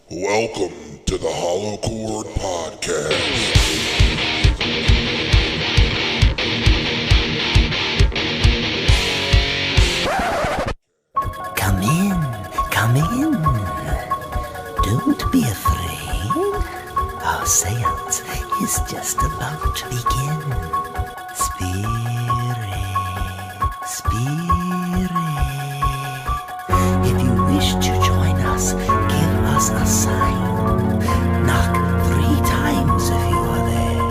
Welcome to the Hollow Chord Podcast. Come in, come in. Don't be afraid. Our seance is just about to begin. Spirit, spirit. If you wish to join us, give us a sign. Knock 3 times if you are there.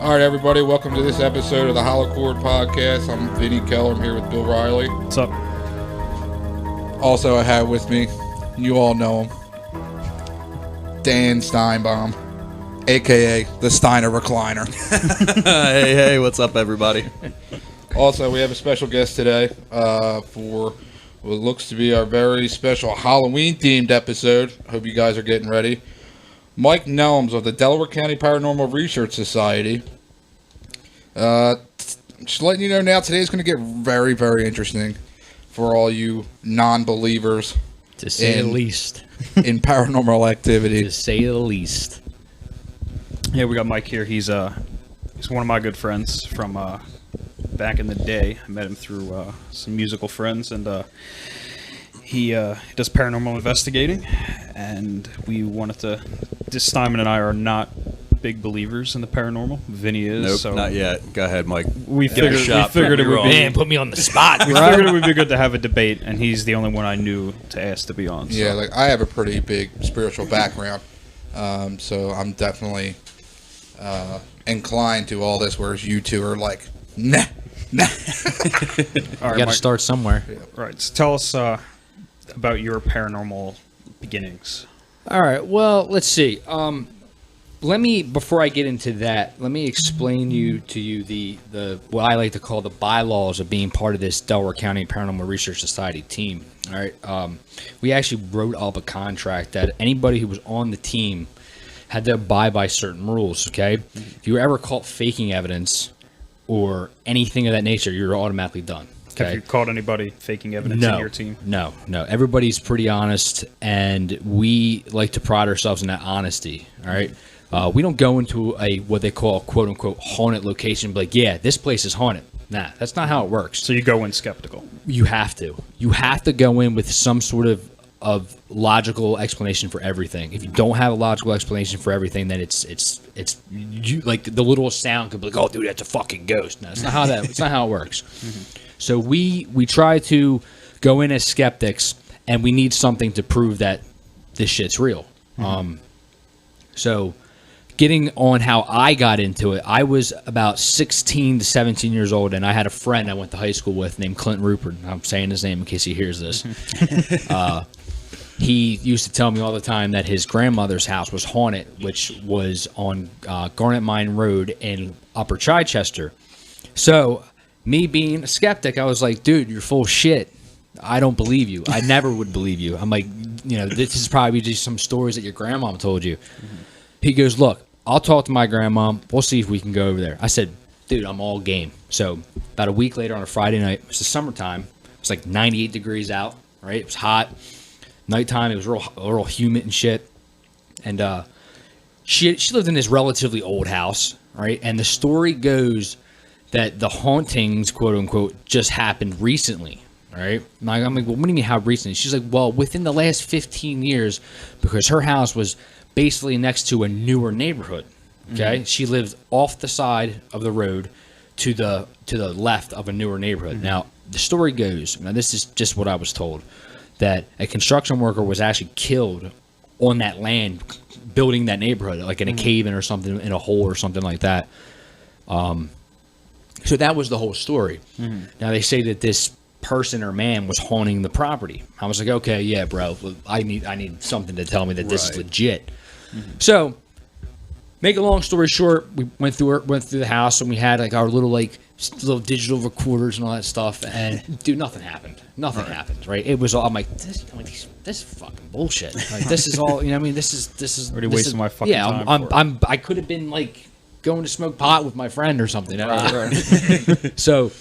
All right, everybody, welcome to this episode of the Hollow Chord Podcast. I'm Vinny Keller. I'm here with Bill Riley. What's up? Also, I have with me, you all know him, Dan Steinbaum, a.k.a. the Steiner Recliner. Hey, what's up, everybody? Also, we have a special guest today for what looks to be our very special Halloween-themed episode. Hope you guys are getting ready. Mike Nelms of the Delaware County Paranormal Research Society. Just letting you know now, today is going to get very, very interesting for all you non-believers. To say the least. In paranormal activity. To say the least. Yeah, we got Mike here. He's one of my good friends from back in the day. I met him through some musical friends, and he does paranormal investigating. And we wanted to. Steinman and I are not big believers in the paranormal. Vinny is. Nope, so not yet. Go ahead, Mike. We figured it would be. Man, put me on the spot. We figured it would be good to have a debate, and he's the only one I knew to ask to be on. So. Yeah, like I have a pretty big spiritual background, so I'm definitely inclined to all this, whereas you two are like, nah. All You right, got to Mike. start somewhere. Right. So tell us about your paranormal beginnings. All right. Well, let's see. Let me, before I get into that, let me explain to you the what I like to call the bylaws of being part of this Delaware County Paranormal Research Society team. All right. We actually wrote up a contract that anybody who was on the team had to abide by certain rules. Okay. If you were ever caught faking evidence or anything of that nature, you're automatically done. Okay. Have you caught anybody faking evidence in your team? No. Everybody's pretty honest, and we like to pride ourselves in that honesty. All right. We don't go into a what they call quote unquote haunted location, but like, yeah, this place is haunted. Nah, that's not how it works. So you go in skeptical. You have to go in with some sort of logical explanation for everything. If you don't have a logical explanation for everything, then it's you, like the littlest sound could be like, oh, dude, that's a fucking ghost. No, it's not how it's not how it works. Mm-hmm. So we try to go in as skeptics, and we need something to prove that this shit's real. Mm-hmm. So getting on how I got into it, I was about 16 to 17 years old, and I had a friend I went to high school with named Clint Rupert. I'm saying his name in case he hears this. He used to tell me all the time that his grandmother's house was haunted, which was on Garnet Mine Road in Upper Chichester. So me being a skeptic, I was like, dude, you're full of shit. I don't believe you. I never would believe you. I'm like, this is probably just some stories that your grandmom told you. Mm-hmm. He goes, look, I'll talk to my grandmom. We'll see if we can go over there. I said, dude, I'm all game. So about a week later on a Friday night, it was the summertime. It was like 98 degrees out, right? It was hot. Nighttime, it was real humid and shit. And she lived in this relatively old house, right? And the story goes that the hauntings, quote unquote, just happened recently, right? I'm like, well, what do you mean how recently? She's like, well, within the last 15 years, because her house was basically next to a newer neighborhood. Okay, She lived off the side of the road to the left of a newer neighborhood. Now the story goes, now this is just what I was told, that a construction worker was actually killed on that land building that neighborhood, like in a cave-in or something, in a hole or something like that. So that was the whole story. Now they say that this person or man was haunting the property. I was like, okay, yeah, bro, I need something to tell me that this is legit. So, make a long story short, we went through the house, and we had like our little digital recorders and all that stuff, and dude, nothing happened. Nothing happened, right? It was all, I'm like, this is fucking bullshit. Like, this is all, this is already wasting my fucking time. I could have been like going to smoke pot with my friend or something. So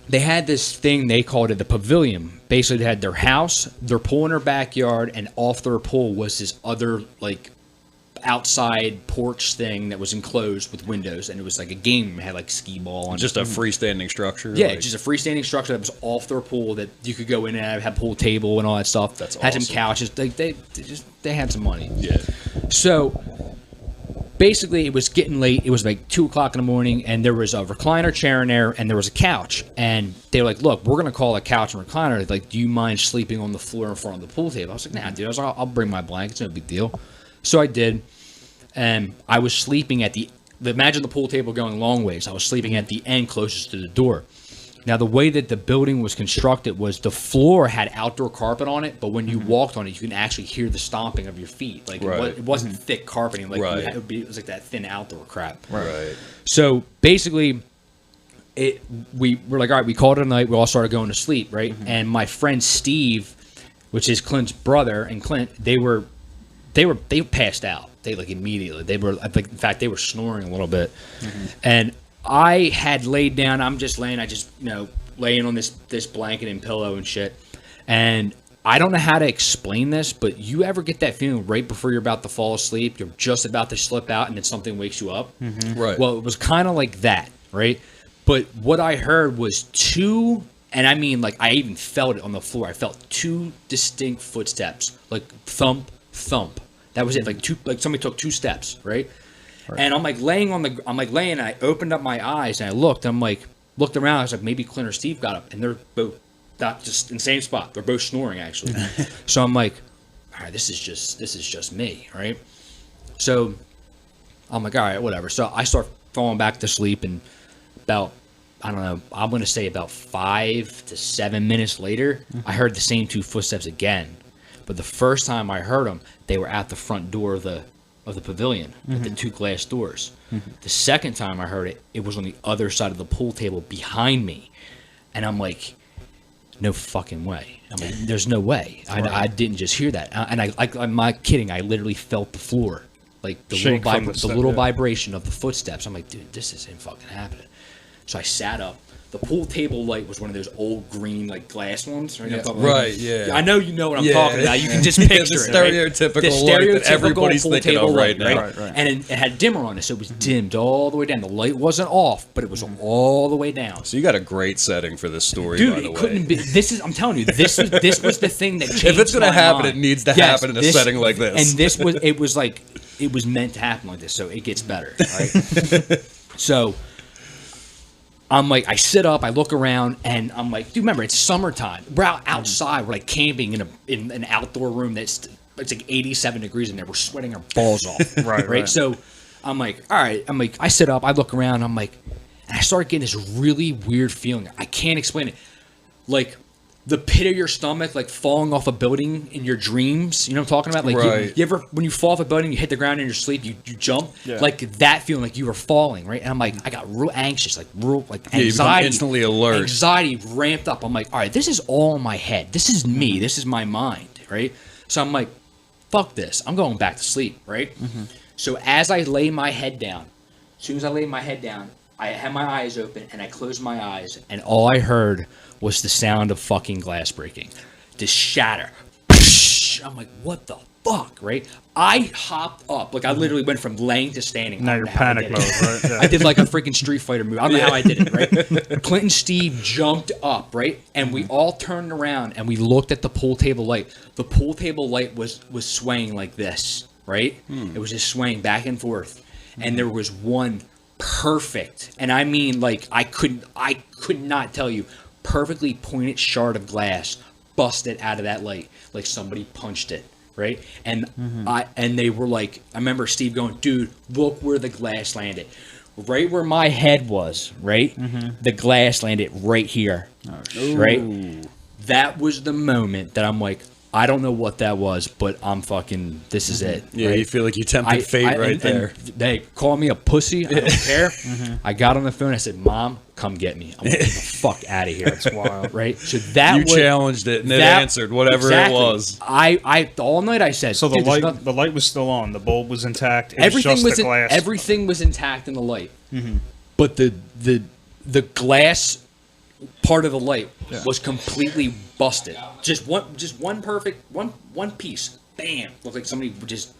they had this thing, they called it the pavilion. Basically, they had their house, their pool in their backyard, and off their pool was this other, like, outside porch thing that was enclosed with windows, and it was like a game. It had, like, skee ball. And Just a freestanding structure? yeah, like... just a freestanding structure that was off their pool that you could go in and have a pool table and all that stuff. That's Had awesome. some couches. They had some money. Yeah. So basically, it was getting late. It was like 2 o'clock in the morning, and there was a recliner chair in there, and there was a couch. And they were like, "Look, we're gonna call a couch and recliner. Like, do you mind sleeping on the floor in front of the pool table?" I was like, "Nah, dude." I was like, "I'll bring my blankets. No big deal." So I did, and I was sleeping at imagine the pool table going long ways. I was sleeping at the end closest to the door. Now, the way that the building was constructed was the floor had outdoor carpet on it, but when you walked on it, you can actually hear the stomping of your feet. Like, it wasn't thick carpeting. Like, it was like that thin outdoor crap. Right. So, basically, we were like, all right, we called it a night. We all started going to sleep, right? And my friend Steve, which is Clint's brother, and Clint, they passed out. They, like, immediately. They were, I think, in fact, they were snoring a little bit. And I had laid down. I'm just laying. Laying on this blanket and pillow and shit. And I don't know how to explain this, but you ever get that feeling right before you're about to fall asleep? You're just about to slip out, and then something wakes you up. Right. Well, it was kind of like that, right? But what I heard was two, and I mean, like, I even felt it on the floor. I felt two distinct footsteps, like thump, thump. That was it. Like somebody took 2 steps, right? And I'm like laying, and I opened up my eyes and I looked around. I was like, maybe Clint or Steve got up, and they're both not just in the same spot. They're both snoring actually. So I'm like, all right, this is just me, right? So I'm like, all right, whatever. So I start falling back to sleep, and about, I don't know, I'm gonna say about 5 to 7 minutes later, I heard the same 2 footsteps again. But the first time I heard them, they were at the front door of the pavilion, with the 2 glass doors. The second time I heard it, it was on the other side of the pool table behind me. And I'm like, no fucking way. I mean, there's no way. I didn't just hear that. And I'm not kidding. I literally felt the floor. Like the little vibration of the footsteps. I'm like, dude, this isn't fucking happening. So I sat up. The pool table light was one of those old green, like, glass ones. Right, yeah. I know you know what I'm talking about. You can just picture the it, stereotypical light that everybody's thinking of right now. Right. And it had dimmer on it, so it was dimmed all the way down. The light wasn't off, but it was all the way down. So you got a great setting for this story, dude, by the way. Couldn't be. I'm telling you, this was the thing that changed. If it's going to happen, mind. it needs to happen in a setting like this. And it was meant to happen like this, so it gets better. Right? So I'm like, I sit up, I look around, and I'm like, dude, remember, it's summertime. We're outside, we're like camping in an outdoor room it's like 87 degrees in there. We're sweating our balls off. right. So I'm like, all right. I sit up, I look around, and I start getting this really weird feeling. I can't explain it. Like, the pit of your stomach, like falling off a building in your dreams. You know what I'm talking about? Like, you ever, when you fall off a building, you hit the ground in your sleep, you jump. Yeah. Like that feeling, like you were falling, right? And I'm like, I got real anxious, like anxiety. You become instantly alert. Anxiety ramped up. I'm like, all right, this is all in my head. This is me. This is my mind, right? So I'm like, fuck this. I'm going back to sleep, right? So as I lay my head down, as soon as I lay my head down, I had my eyes open, and I closed my eyes, and all I heard was the sound of fucking glass breaking. This shatter. I'm like, what the fuck, right? I hopped up. Like, I literally went from laying to standing. Now you're panic mode, right? Yeah. I did like a freaking Street Fighter move. I don't know how I did it, right? Clint and Steve jumped up, right? And we all turned around, and we looked at the pool table light. The pool table light was swaying like this, right? It was just swaying back and forth. And there was one perfect, and I mean, like, I could not tell you, perfectly pointed shard of glass busted out of that light, like somebody punched it, right? And and they were like, I remember Steve going, dude, look where the glass landed. Right where my head was, right? The glass landed right here, right? That was the moment that I'm like, I don't know what that was, but I'm fucking. This is it. Yeah, right? you feel like you tempted fate right there. They call me a pussy. I don't care. I got on the phone. I said, "Mom, come get me. I'm gonna get the fuck out of here." It's wild, right? So that you challenged it and it answered whatever it was. I all night I said. So the light was still on. The bulb was intact. Everything was the glass. everything was intact in the light, but the glass part of the light was completely busted. Just one perfect one piece. Bam! Looked like somebody just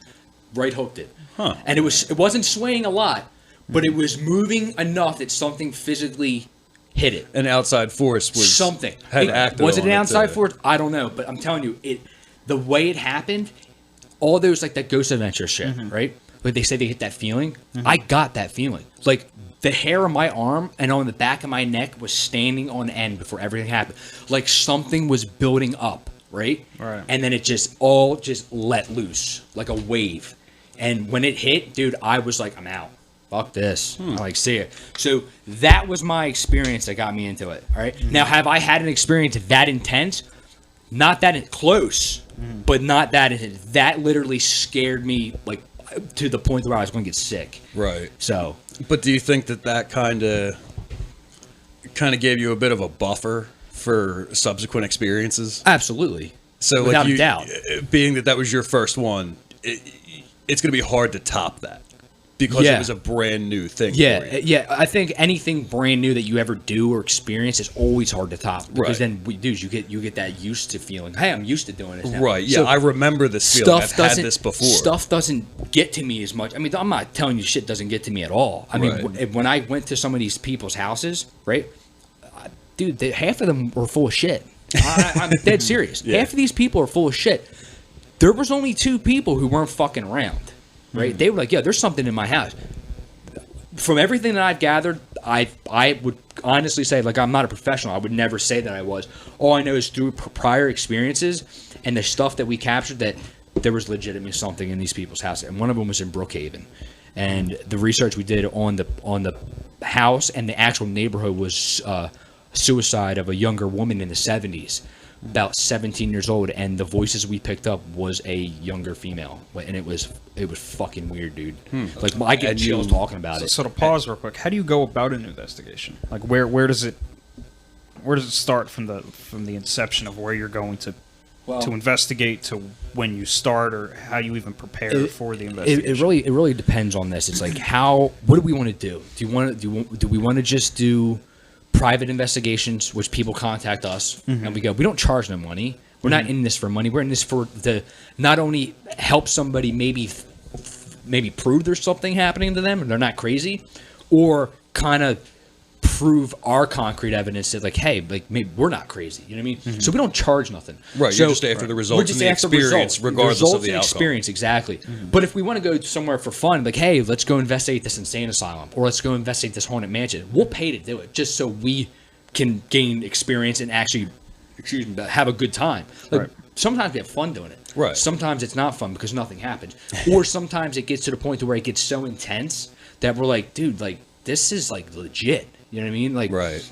right hooked it. Huh. And it wasn't swaying a lot, but it was moving enough that something physically hit it. An outside force was Something had acted was it on an outside too. force? I don't know, but I'm telling you, the way it happened, all those like that Ghost Adventure shit, right? Like they say they hit that feeling. I got that feeling. Like the hair on my arm and on the back of my neck was standing on end before everything happened. Like something was building up, right? Right. And then it just all let loose like a wave. And when it hit, dude, I was like, I'm out. Fuck this. I like see it. So that was my experience that got me into it. All right. Now, have I had an experience that intense? Not that close, but not that intense. That literally scared me like to the point where I was going to get sick. Right. So, But do you think that kind of gave you a bit of a buffer for subsequent experiences? absolutely. So Without like a doubt. being that was your first one, it's going to be hard to top that because it was a brand new thing. for you. Yeah. I think anything brand new that you ever do or experience is always hard to top because Right. then you get that used to feeling. Hey, I'm used to doing this now. Right. Yeah, So I remember this feeling. I've had this before. Stuff doesn't get to me as much. I mean, I'm not telling you shit doesn't get to me at all. I mean, Right. when I went to some of these people's houses, right, dude, half of them were full of shit. I'm dead serious. Yeah. Half of these people are full of shit. There was only 2 people who weren't fucking around, right? They were like, yeah, there's something in my house. From everything that I've gathered, I would honestly say, like, I'm not a professional. I would never say that I was. All I know is through prior experiences and the stuff that we captured that there was legitimately something in these people's houses. And one of them was in Brookhaven. And the research we did on the house and the actual neighborhood was suicide of a younger woman in the 70s, about 17 years old, and the voices we picked up was a younger female, and it was fucking weird, dude. Like I get chills talking about it. So to pause real quick, how do you go about an investigation? Like where does it start from the inception of where you're going to investigate to when you start, or how you even prepare for the investigation? It really depends on this. It's like what do we want to do? Do we want to just do private investigations, which people contact us and we don't charge them money. We're not in this for money. We're in this for not only help somebody maybe prove there's something happening to them and they're not crazy, or kind of prove our concrete evidence that, like, hey, like, maybe we're not crazy. You know what I mean? So we don't charge nothing. Right, So you're just after the results we're just and the after experience, results. regardless Results of the and outcome. experience, exactly. But if we want to go somewhere for fun, like, hey, let's go investigate this insane asylum, or let's go investigate this haunted mansion, we'll pay to do it just so we can gain experience and actually, have a good time. Like, sometimes we have fun doing it. Right. Sometimes it's not fun because nothing happens. Or sometimes it gets to the point to where it gets so intense that we're like, dude, like, this is like legit. You know what I mean? Like, Right.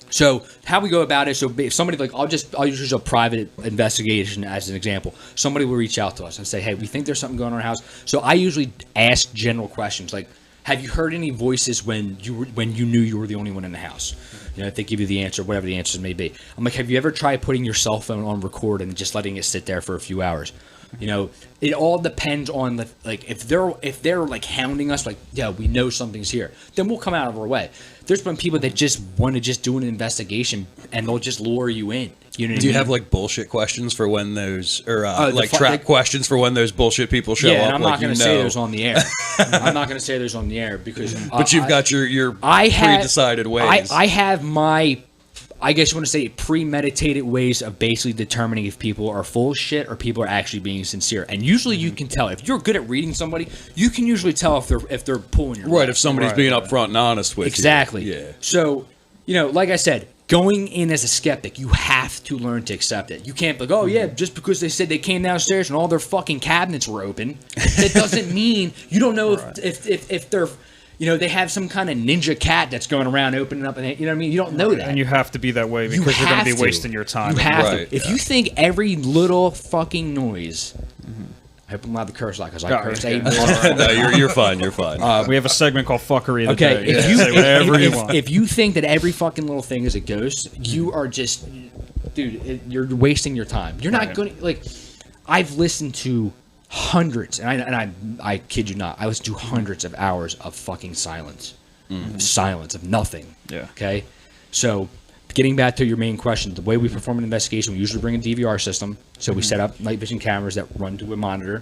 So how we go about it? So if somebody, like, I'll use a private investigation as an example. Somebody will reach out to us and say, hey, we think there's something going on in our house. So I usually ask general questions like, have you heard any voices when you knew you were the only one in the house? You know, if they give you the answer, whatever the answers may be. I'm like, have you ever tried putting your cell phone on record and just letting it sit there for a few hours? You know, it all depends on the, like, if they're like hounding us, like, yeah, we know something's here, then we'll come out of our way. There's been people that just want to just do an investigation and they'll just lure you in. You know what Do you I mean? have like bullshit questions for when those, or the trap questions for when those bullshit people show yeah, up? and I'm like, not going to say those on the air. I'm not going to say those on the air because. But you've got your pre-decided ways. I have my, I guess you want to say, premeditated ways of basically determining if people are full of shit or people are actually being sincere. And usually you can tell. If you're good at reading somebody, you can usually tell if they're pulling your right, leg. if somebody's being upfront and honest with Exactly. you. Yeah. So, you know, like I said, going in as a skeptic, you have to learn to accept it. You can't be like, oh yeah, just because they said they came downstairs and all their fucking cabinets were open, that doesn't mean you don't know if they're, they have some kind of ninja cat that's going around opening up, and you know what I mean. You don't know that, and you have to be that way because you're going to be wasting your time. You have Right, to. If you think every little fucking noise, I hope I'm allowed to curse like because I curse. No, you're fine. You're fine. We have a segment called "Fuckery of the Okay, Day." if you Say whatever you want. if you think that every fucking little thing is a ghost, you are just, dude, you're wasting your time. You're not Right. going to like. I've listened to hundreds, and I kid you not, I listened to hundreds of hours of fucking silence, silence of nothing. Yeah. Okay, so. Getting back to your main question, the way we perform an investigation, we usually bring a DVR system. So we set up night vision cameras that run to a monitor,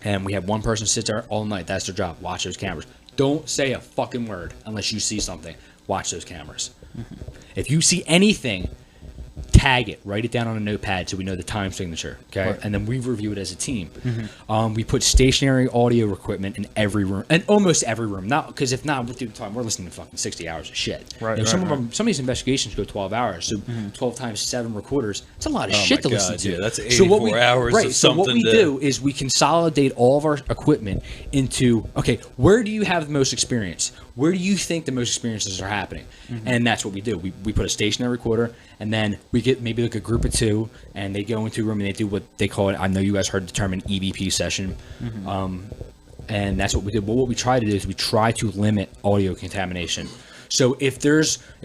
and we have one person sit there all night. That's their job. Watch those cameras. Don't say a fucking word unless you see something. Watch those cameras. If you see anything, tag it. Write it down on a notepad so we know the time signature. Okay, Right. and then we review it as a team. We put stationary audio equipment in every room, and almost every room. Not because if not, through the time we're listening to fucking 60 hours of shit. Right, You know, some right, of them, some of these investigations go 12 hours. So 12 times 7 recorders. It's a lot of shit my to listen God, to. yeah, that's So what 84 hours Right. of So what we something to- do is we consolidate all of our equipment into, okay, where do you have the most experience? Where do you think the most experiences are happening? And that's what we do. We put a stationary recorder, and then we get maybe like a group of 2, and they go into a room and they do what they call it. I know you guys heard the term an EVP session. And that's what we did. But what we try to do is we try to limit audio contamination. So if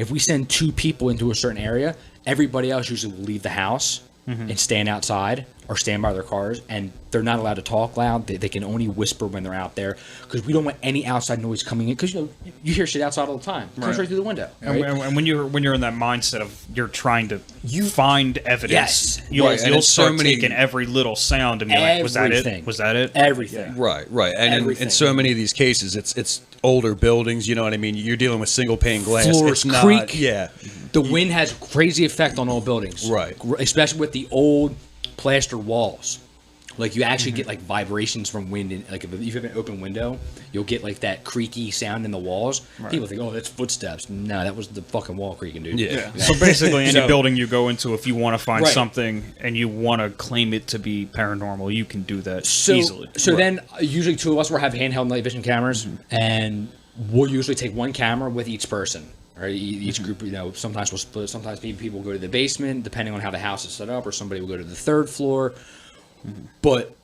we send 2 people into a certain area, everybody else usually will leave the house and stand outside or stand by their cars, and they're not allowed to talk loud. They can only whisper when they're out there because we don't want any outside noise coming in. Because you hear shit outside all the time. It comes right through the window. Right? And when you're in that mindset of you're trying to find evidence, Yes. you'll Right, and it's so start many- taking every little sound and be like, was that Everything. it? Was that it? Everything. Right. And in Everything. so many of these cases, it's older buildings. You know what I mean? You're dealing with single pane glass. Floors It's not. creak. Yeah. The wind has crazy effect on all buildings. Right. Especially with the old plaster walls. Like you actually get like vibrations from wind, and like if you have an open window, you'll get like that creaky sound in the walls. People think, "Oh, that's footsteps." No, that was the fucking wall creaking, dude. Yeah. So basically, any So- building you go into, if you want to find Right. something and you want to claim it to be paranormal, you can do that So, easily. so then usually 2 of us will have handheld night vision cameras, and we'll usually take 1 camera with each person. Right, each group, sometimes we'll split. Sometimes people go to the basement, depending on how the house is set up, or somebody will go to the 3rd floor. But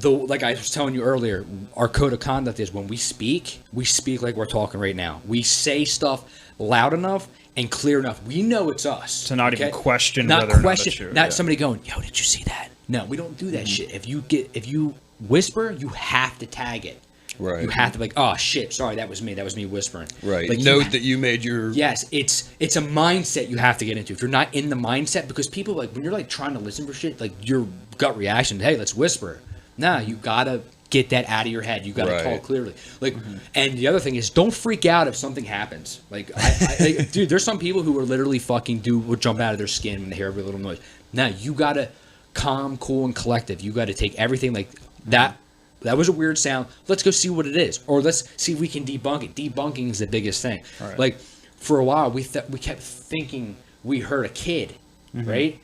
like I was telling you earlier, our code of conduct is when we speak like we're talking right now. We say stuff loud enough and clear enough. We know it's us. To not even question not whether or not question, it's you, not yeah. somebody going, "Yo, did you see that?" No, we don't do that shit. If you whisper, you have to tag it. Right. You have to be like, "Oh shit, sorry, that was me. That was me whispering." Right. Like, Note that you made your. Yes, it's a mindset you have to get into. If you're not in the mindset, because people like when you're like trying to listen for shit, like your gut reaction, hey, let's whisper. Nah, you gotta get that out of your head. You gotta Right. talk clearly. Like, and the other thing is, don't freak out if something happens. Like, I dude, there's some people who are literally will jump out of their skin when they hear every little noise. Nah, you gotta calm, cool, and collective. You gotta take everything like that. That was a weird sound. Let's go see what it is, or let's see if we can debunk it. Debunking is the biggest thing. Right. Like for a while, we kept thinking we heard a kid, right?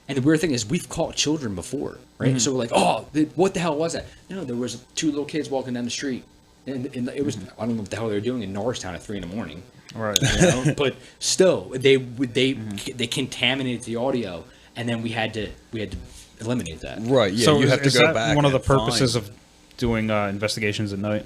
And the weird thing is, we've caught children before, right? So we're like, "Oh, what the hell was that?" No, there was 2 little kids walking down the street, and it was I don't know what the hell they were doing in Norristown at 3 a.m. Right. You know? But still, they contaminated the audio, and then we had to eliminate that. Right. Yeah. So you is, have to is go that back. one of the and find- purposes of doing investigations at night?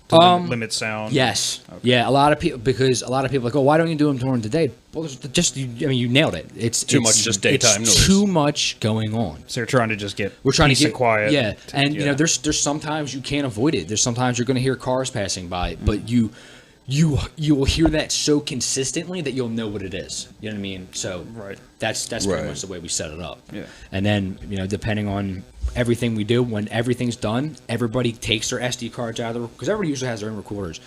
To limit sound. Yes. Yeah. A lot of people are like, "Oh, why don't you do them during the day?" Well, you nailed it. It's Too much just daytime it's noise. Too much going on. So you're trying to just get We're trying peace to get and quiet. Yeah, and there's sometimes you can't avoid it. There's sometimes you're going to hear cars passing by, but you will hear that so consistently that you'll know what it is. You know what I mean? So Right. that's pretty Right. much the way we set it up. Yeah. And then depending on everything we do, when everything's done, everybody takes their SD cards out of the because everybody usually has their own recorders.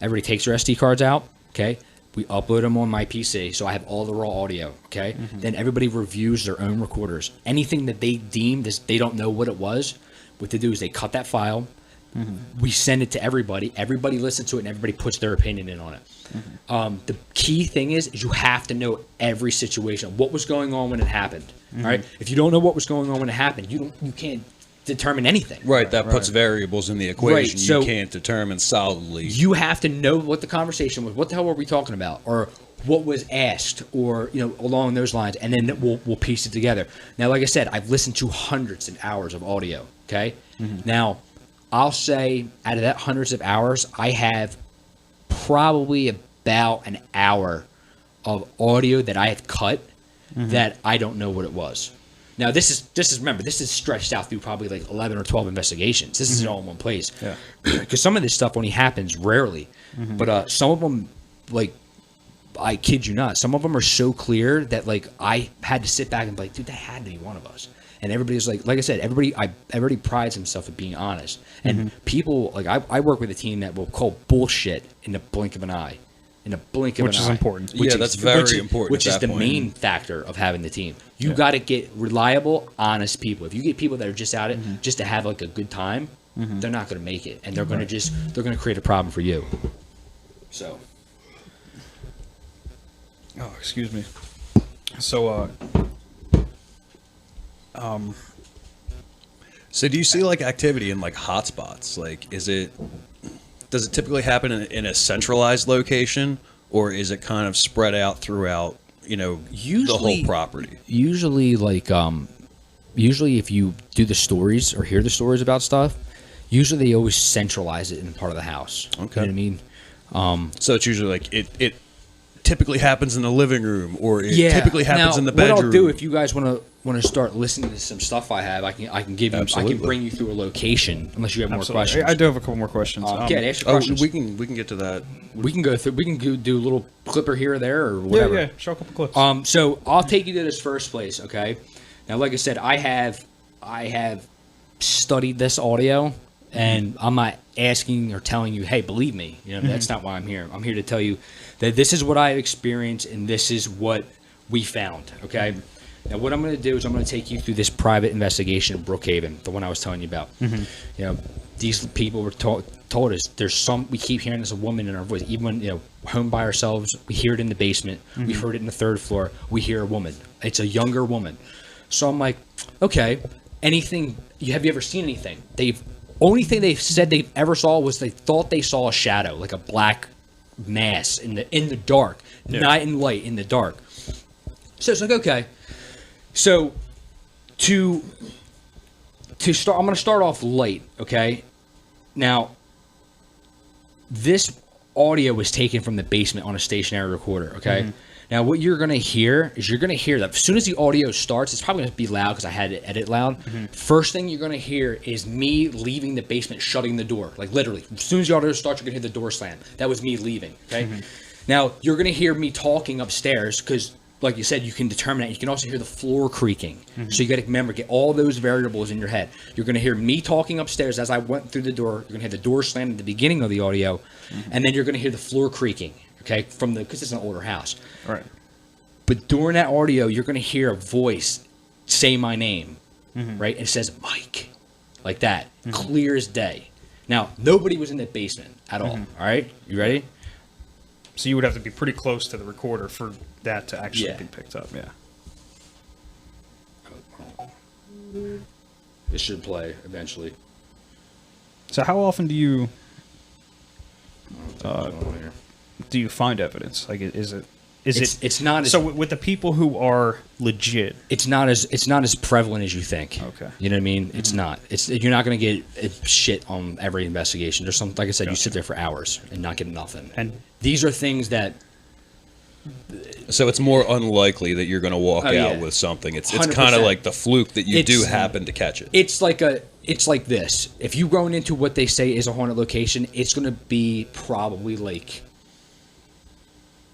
Everybody takes their SD cards out. Okay. We upload them on my PC, so I have all the raw audio. Okay. Then everybody reviews their own recorders. Anything that they deem they don't know what it was, what they do is they cut that file. We send it to everybody. Everybody listens to it, and everybody puts their opinion in on it. The key thing is you have to know every situation, what was going on when it happened. All right. If you don't know what was going on when it happened, you can't determine anything. Right, that puts variables in the equation. Right, so you can't determine solidly. You have to know what the conversation was. What the hell were we talking about? Or what was asked, or along those lines, and then we'll piece it together. Now, like I said, I've listened to hundreds of hours of audio. Okay, now I'll say out of that hundreds of hours, I have probably about an hour of audio that I have cut that I don't know what it was. Now this is remember, this is stretched out through probably like 11 or 12 investigations. This isn't all in one place. Yeah. Because some of this stuff only happens rarely, but some of them, like, I kid you not, some of them are so clear that like I had to sit back and be like, dude, that had to be one of us. And everybody's like I said, everybody prides himself at being honest. And people, like, I work with a team that will call bullshit in the blink of an eye. In a blink of an eye. Which is important. Yeah, that's very important Which at is that the point. main factor of having the team. You got to get reliable, honest people. If you get people that are just out it just to have like a good time, they're not going to make it, and they're going to they're going to create a problem for you. So. Oh, excuse me. So, So do you see like activity in like hotspots? Like, does it typically happen in a centralized location, or is it kind of spread out throughout, the whole property? Usually, usually if you do the stories or hear the stories about stuff, usually they always centralize it in part of the house. Okay. You know what I mean? So it's usually like it typically happens in the living room, or it typically happens now, in the bedroom. What I'll do, if you guys want to start listening to some stuff I have, I can give you, Absolutely. I can bring you through a location. Unless you have more questions. I do have a couple more questions. Yeah, ask your Oh, questions. we can get to that. We can go through. We can do a little clipper here or there or whatever. Yeah, show a couple clips. So I'll take you to this first place. Okay. Now, like I said, I have studied this audio, and I'm not asking or telling you, hey, believe me. That's not why I'm here. I'm here to tell you that this is what I experienced and this is what we found. Okay. Now, what I'm going to do is I'm going to take you through this private investigation of Brookhaven, the one I was telling you about. These people were told us we keep hearing this, a woman in our voice, even when, home by ourselves, we hear it in the basement, we've heard it in the third floor, we hear a woman. It's a younger woman. So I'm like, okay, have you ever seen anything? Only thing they've said they've ever saw was they thought they saw a shadow, like a black mass in the dark, not in light, in the dark. So it's like, okay. So to start, I'm going to start off light, okay? Now, this audio was taken from the basement on a stationary recorder, okay? Now, what you're going to hear is that as soon as the audio starts, it's probably going to be loud because I had to edit loud. First thing you're going to hear is me leaving the basement, shutting the door. Like, literally. As soon as the audio starts, you're going to hear the door slam. That was me leaving, okay? Now, you're going to hear me talking upstairs because, like you said, you can determine that. You can also hear the floor creaking. So you got to remember, get all those variables in your head. You're going to hear me talking upstairs as I went through the door. You're going to hear the door slam at the beginning of the audio. And then you're going to hear the floor creaking, okay, because it's an older house. Right. But during that audio, you're going to hear a voice say my name, right? And it says Mike, like that, clear as day. Now, nobody was in the basement at all, all right? You ready? So you would have to be pretty close to the recorder for that to actually Yeah. be picked up, yeah. This should play eventually. So how often do you Here. find evidence? Like, It's not as so with the people who are legit? it's not as prevalent as you think. Okay. You know what I mean? It's not. You're not going to get shit on every investigation. There's some, like I said, you sit there for hours and not get nothing. And these are things that So it's more unlikely that you're going to walk out yeah. with something. It's 100%. kind of like the fluke that you do It's- happen to catch it. it's like this. If you're going into what they say is a haunted location, it's going to be probably like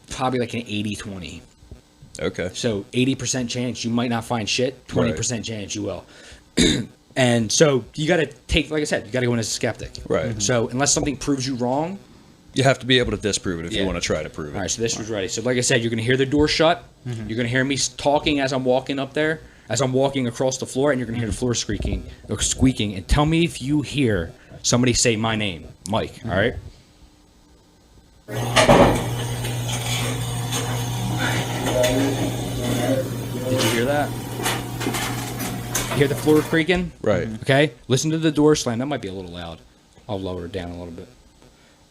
an 80-20. Okay. So 80% chance you might not find shit, 20% chance you will. And so you got to take, like I said, you got to go in as a skeptic. Right. So unless something proves you wrong. You have to be able to disprove it if Yeah. you want to try to prove it. All right, so this was ready. So like I said, you're going to hear the door shut. You're going to hear me talking as I'm walking up there, as I'm walking across the floor, and you're going to hear the floor squeaking. And tell me if you hear somebody say my name, Mike, all right? Did you hear that? hear the floor creaking? Right. Okay, listen to the door slam. That might be a little loud. I'll lower it down a little bit.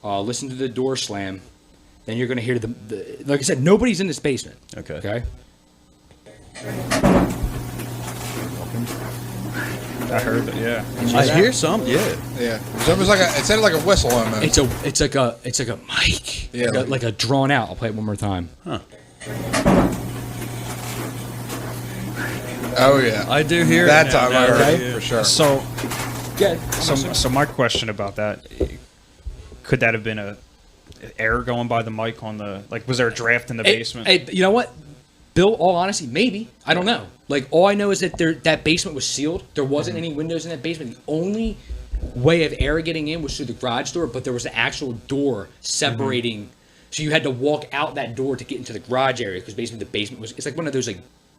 Listen to the door slam. Then you're going to hear the like I said, nobody's in this basement. Okay. Okay. I heard that. Yeah. I hear some. Yeah. Yeah. It was like it sounded like a whistle almost. It's like a mic. Yeah. Like a drawn out. I'll play it one more time. Huh. Oh yeah. I do hear that it time. now. I heard Okay. it for sure. So, Yeah. so my question about that: could that have been a air going by the mic on the like? Was there a draft in the basement? Hey, you know what? Bill, all honesty, maybe. I don't know. Like, all I know is that that basement was sealed. There wasn't any windows in that basement. The only way of air getting in was through the garage door, but there was an actual door separating. So you had to walk out that door to get into the garage area because basically the basement was. It's like one of those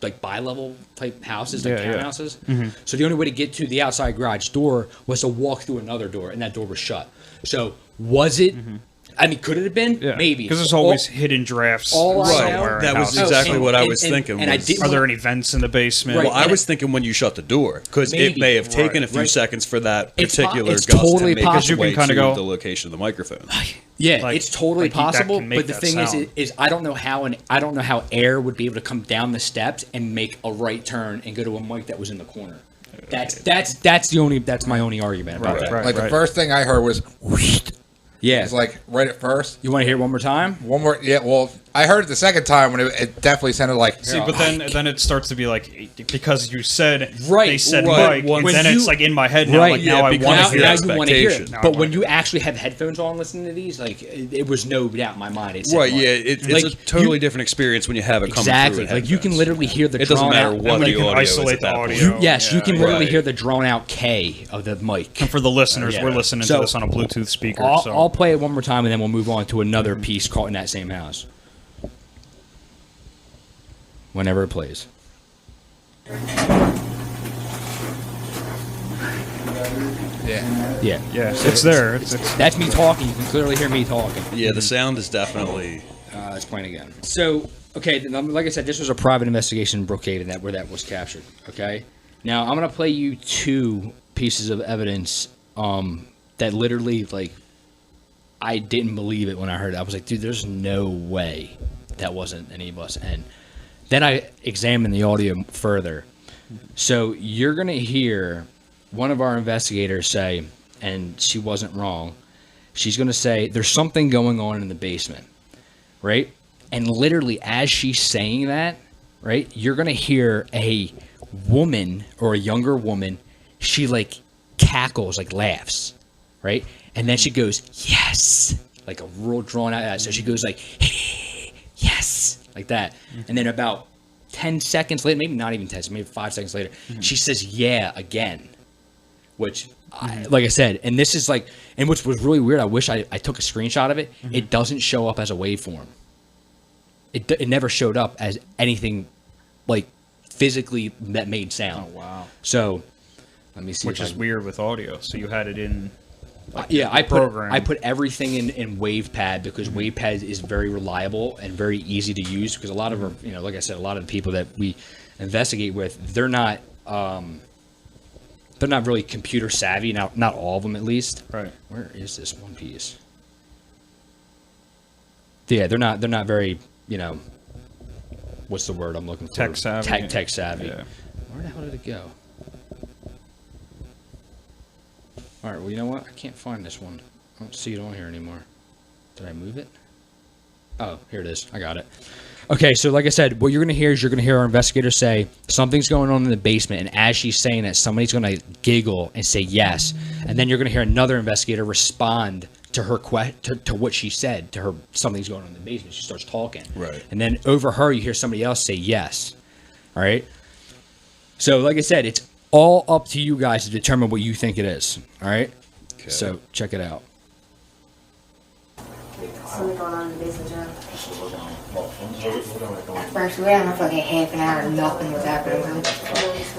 like bi-level type houses, like townhouses. So the only way to get to the outside garage door was to walk through another door, and that door was shut. So was it? I mean, could it have been? Yeah. Maybe. Because there's always hidden drafts all I somewhere. know- in That was houses. exactly and- what I and- was and- thinking. and I was- didn't Are there any vents in the basement? Right. Well, I was thinking when you shut the door, because it Maybe. may have taken a few Right. seconds for that It's particular it's gust totally to make possible. its You can way kinda to go- the location of the microphone. Yeah, Like- it's totally like that possible. can make But the that thing sound. is I don't know how air would be able to come down the steps and make a right turn and go to a mic that was in the corner. That's my only argument about that. Like the first thing I heard was whoosh. Yeah, It's like right at first. you want to hear it one more time? One more. Yeah. Well, I heard it the second time when it definitely sounded like. See, but then it starts to be like because you said Right, they said right. mic, When then you- it's like in my head now. Right, Like yeah, now I because want Now, to hear now your it. you want to hear it. expectation. But Now I when want you to. actually have headphones on listening to these, like it was no doubt in my mind. It said Right, mic. yeah, it's Like, a totally different experience when you have it coming exactly. through. Like you can literally hear the. It doesn't drawn matter out, what And the you can audio is isolate at the that audio. point. Yes, you can Yeah. literally Right. hear the drawn out K of the mic. And for the listeners, Yeah. we're listening So- to this on a Bluetooth speaker. so I'll play it one more time and then we'll move on to another piece caught in that same house. Whenever it plays. Yeah. Yeah. yeah, it's there. It's That's me talking. You can clearly hear me talking. Yeah, the sound is definitely. It's playing again. So, okay, like I said, this was a private investigation in Brookhaven where that was captured. Okay? Now, I'm going to play you two pieces of evidence that literally, like, I didn't believe it when I heard it. I was like, dude, there's no way that wasn't any of us. And then I examined the audio further. So you're going to hear one of our investigators say, and she wasn't wrong, she's going to say, there's something going on in the basement, right? And literally as she's saying that, right, you're going to hear a woman or a younger woman, she like cackles, like laughs, right? And then she goes, yes, like a real drawn out. So she goes like, yes, like that. And then about 10 seconds later, maybe not even 10 seconds, maybe 5 seconds later, she says, yeah, again. Which, like I said, and this is like, and which was really weird. I wish I took a screenshot of it. It doesn't show up as a waveform. It never showed up as anything like physically that made sound. oh wow, So, let me see. which if is I- weird with audio. So you had it in. Yeah, I program. put everything in WavePad because WavePad is very reliable and very easy to use because a lot of our, like I said, a lot of the people that we investigate with, they're not really computer savvy. Now, not all of them at least. Right. Where is this one piece? Yeah, they're not very, what's the word I'm looking for? Tech savvy. Tech savvy. Yeah. Where the hell did it go? All right, well, you know what? I can't find this one. I don't see it on here anymore. Did I move it? Oh, here it is. I got it. Okay, so like I said, what you're going to hear is you're going to hear our investigator say, something's going on in the basement, and as she's saying that, somebody's going to giggle and say yes, and then you're going to hear another investigator respond to her to what she said, to her, something's going on in the basement. She starts talking. Right. And then over her, you hear somebody else say yes. All right? So, like I said, it's all up to you guys to determine what you think it is. All right? Okay. So, check it out. Something going on in the basement, John. First, we were down there for like a half an hour and nothing was happening.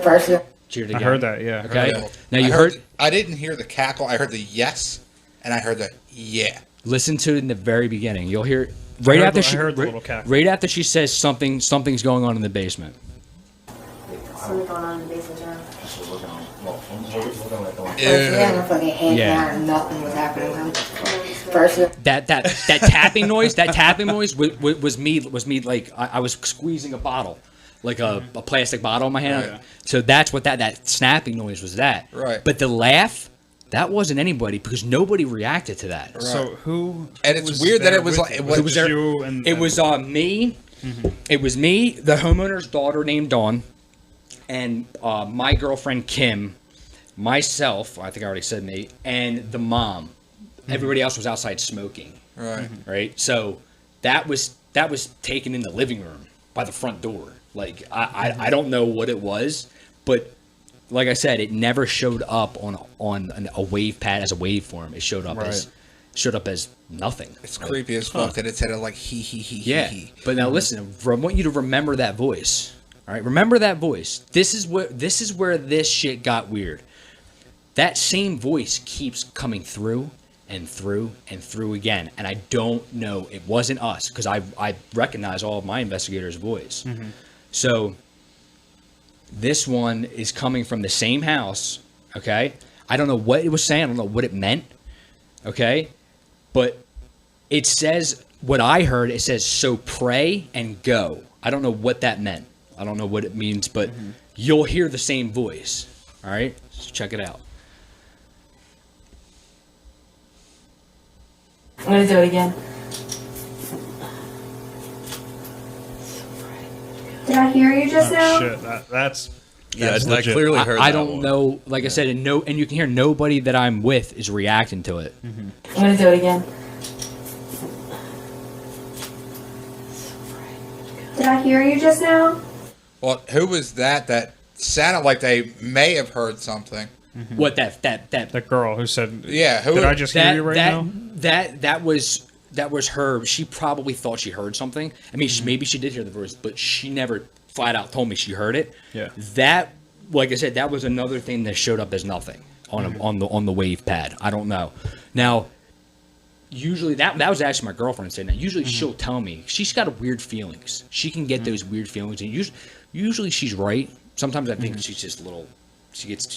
First, Cheer it I again. heard that. Yeah. I Okay? heard that. Now, you heard I didn't hear the cackle. I heard the yes, and I heard the yeah. listen to it in the very beginning. You'll hear right heard after the- I she heard the right, little cackle. right after she says something's going on in the basement. something going on in the basement, John. fucking half an hour and nothing was happening. First, That tapping noise, was me like I was squeezing a bottle, like a plastic bottle in my hand. Oh, yeah. So that's what that snapping noise was. That Right. But the laugh, that wasn't anybody because nobody reacted to that. So who? And it's was weird that there it was with like- you? it was just there- you and It was me. It was me, the homeowner's daughter named Dawn, and my girlfriend Kim, myself. I think I already said me, and the mom. Everybody else was outside smoking. Right. Right. So that was taken in the living room by the front door. Like I don't know what it was, but like I said, it never showed up on a wave pad as a waveform. It showed up as nothing. It's creepy as fuck that it said it like he Yeah. he. But now listen, I want you to remember that voice. All right, remember that voice. This is where this shit got weird. That same voice keeps coming through and through and through again, and I don't know. It wasn't us because I recognize all of my investigators' voice. So this one is coming from the same house. Okay, I don't know what it was saying. I don't know what it meant. Okay, but it says what I heard. It says so pray and go. I don't know what that meant. I don't know what it means, but you'll hear the same voice. All right, so check it out. I'm gonna do it again. Did I hear you just now? Shit, that's Yeah, I legit. clearly heard I that don't one. know. Like I said, and you can hear nobody that I'm with is reacting to it. I'm gonna do it again. Did I hear you just now? Well, who was that? That sounded like they may have heard something. What that The girl who said, Yeah, who did I just hear that you right that, now? that was her. She probably thought she heard something. I mean, maybe she did hear the voice, but she never flat out told me she heard it. Yeah. That, like I said, that was another thing that showed up as nothing on the wave pad. I don't know. Now, usually that was actually my girlfriend saying that. Usually she'll tell me she's got weird feelings. She can get those weird feelings, and usually she's right. Sometimes I think she's just a little. She gets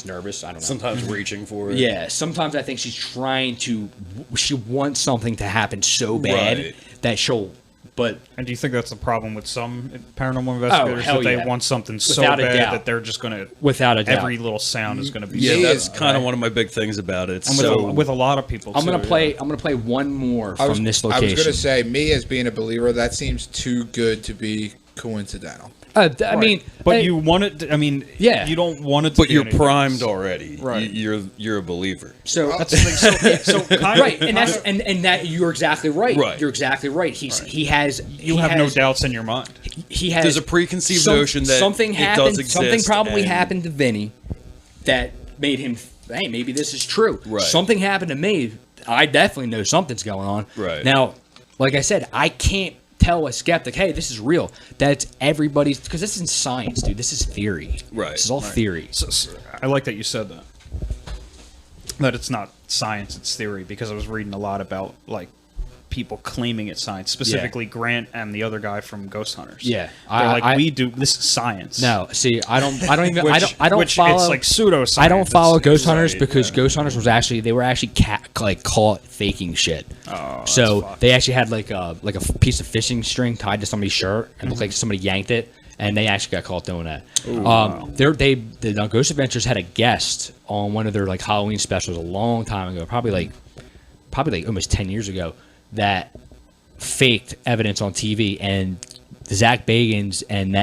nervous. I don't know. Sometimes reaching for it. Yeah, sometimes I think she's trying to. She wants something to happen so bad Right. that she'll. But And do you think that's the problem with some paranormal investigators? hell that they yeah. want something so Without a bad doubt. that they're just going to. without a doubt, Every little sound is going to be. Yeah, She that's is, kind of one of my big things about it. And So with a lot of people. I'm gonna too, play. yeah. I'm gonna play one more I was, from this I location. was gonna say, me as being a believer, that seems too good to be coincidental. I mean, But hey, you want it. I mean, Yeah. You don't want it to. but be you're anything. primed already. Right. You're a believer. so That's the thing. So kind right, of, and that's and that you're exactly right. Right. You're exactly right. He has. you have no doubts in your mind. He has. There's a preconceived notion that something it happened. does exist, something probably and- happened to Vinny that made him. Hey, maybe this is true. Right. Something happened to me. I definitely know something's going on. Right. Now, like I said, I can't tell a skeptic, hey, this is real. That's everybody's, because this isn't science, dude. This is theory. Right. This is all theory. So, I like that you said that. That it's not science, it's theory, because I was reading a lot about like people claiming it's science, specifically Grant and the other guy from Ghost Hunters. Yeah. They're I- we do this is science. No, see, I don't even, Which, I don't which follow. It's like pseudoscience. I don't follow It's- Ghost Hunters right, because yeah. Ghost Hunters they were actually caught faking shit. Oh, that's So fucked. they actually had like a piece of fishing string tied to somebody's shirt and looked like somebody yanked it, and they actually got caught doing that. The Ghost Adventures had a guest on one of their like Halloween specials a long time ago, probably like almost 10 years ago, that faked evidence on TV, and Zach Bagans and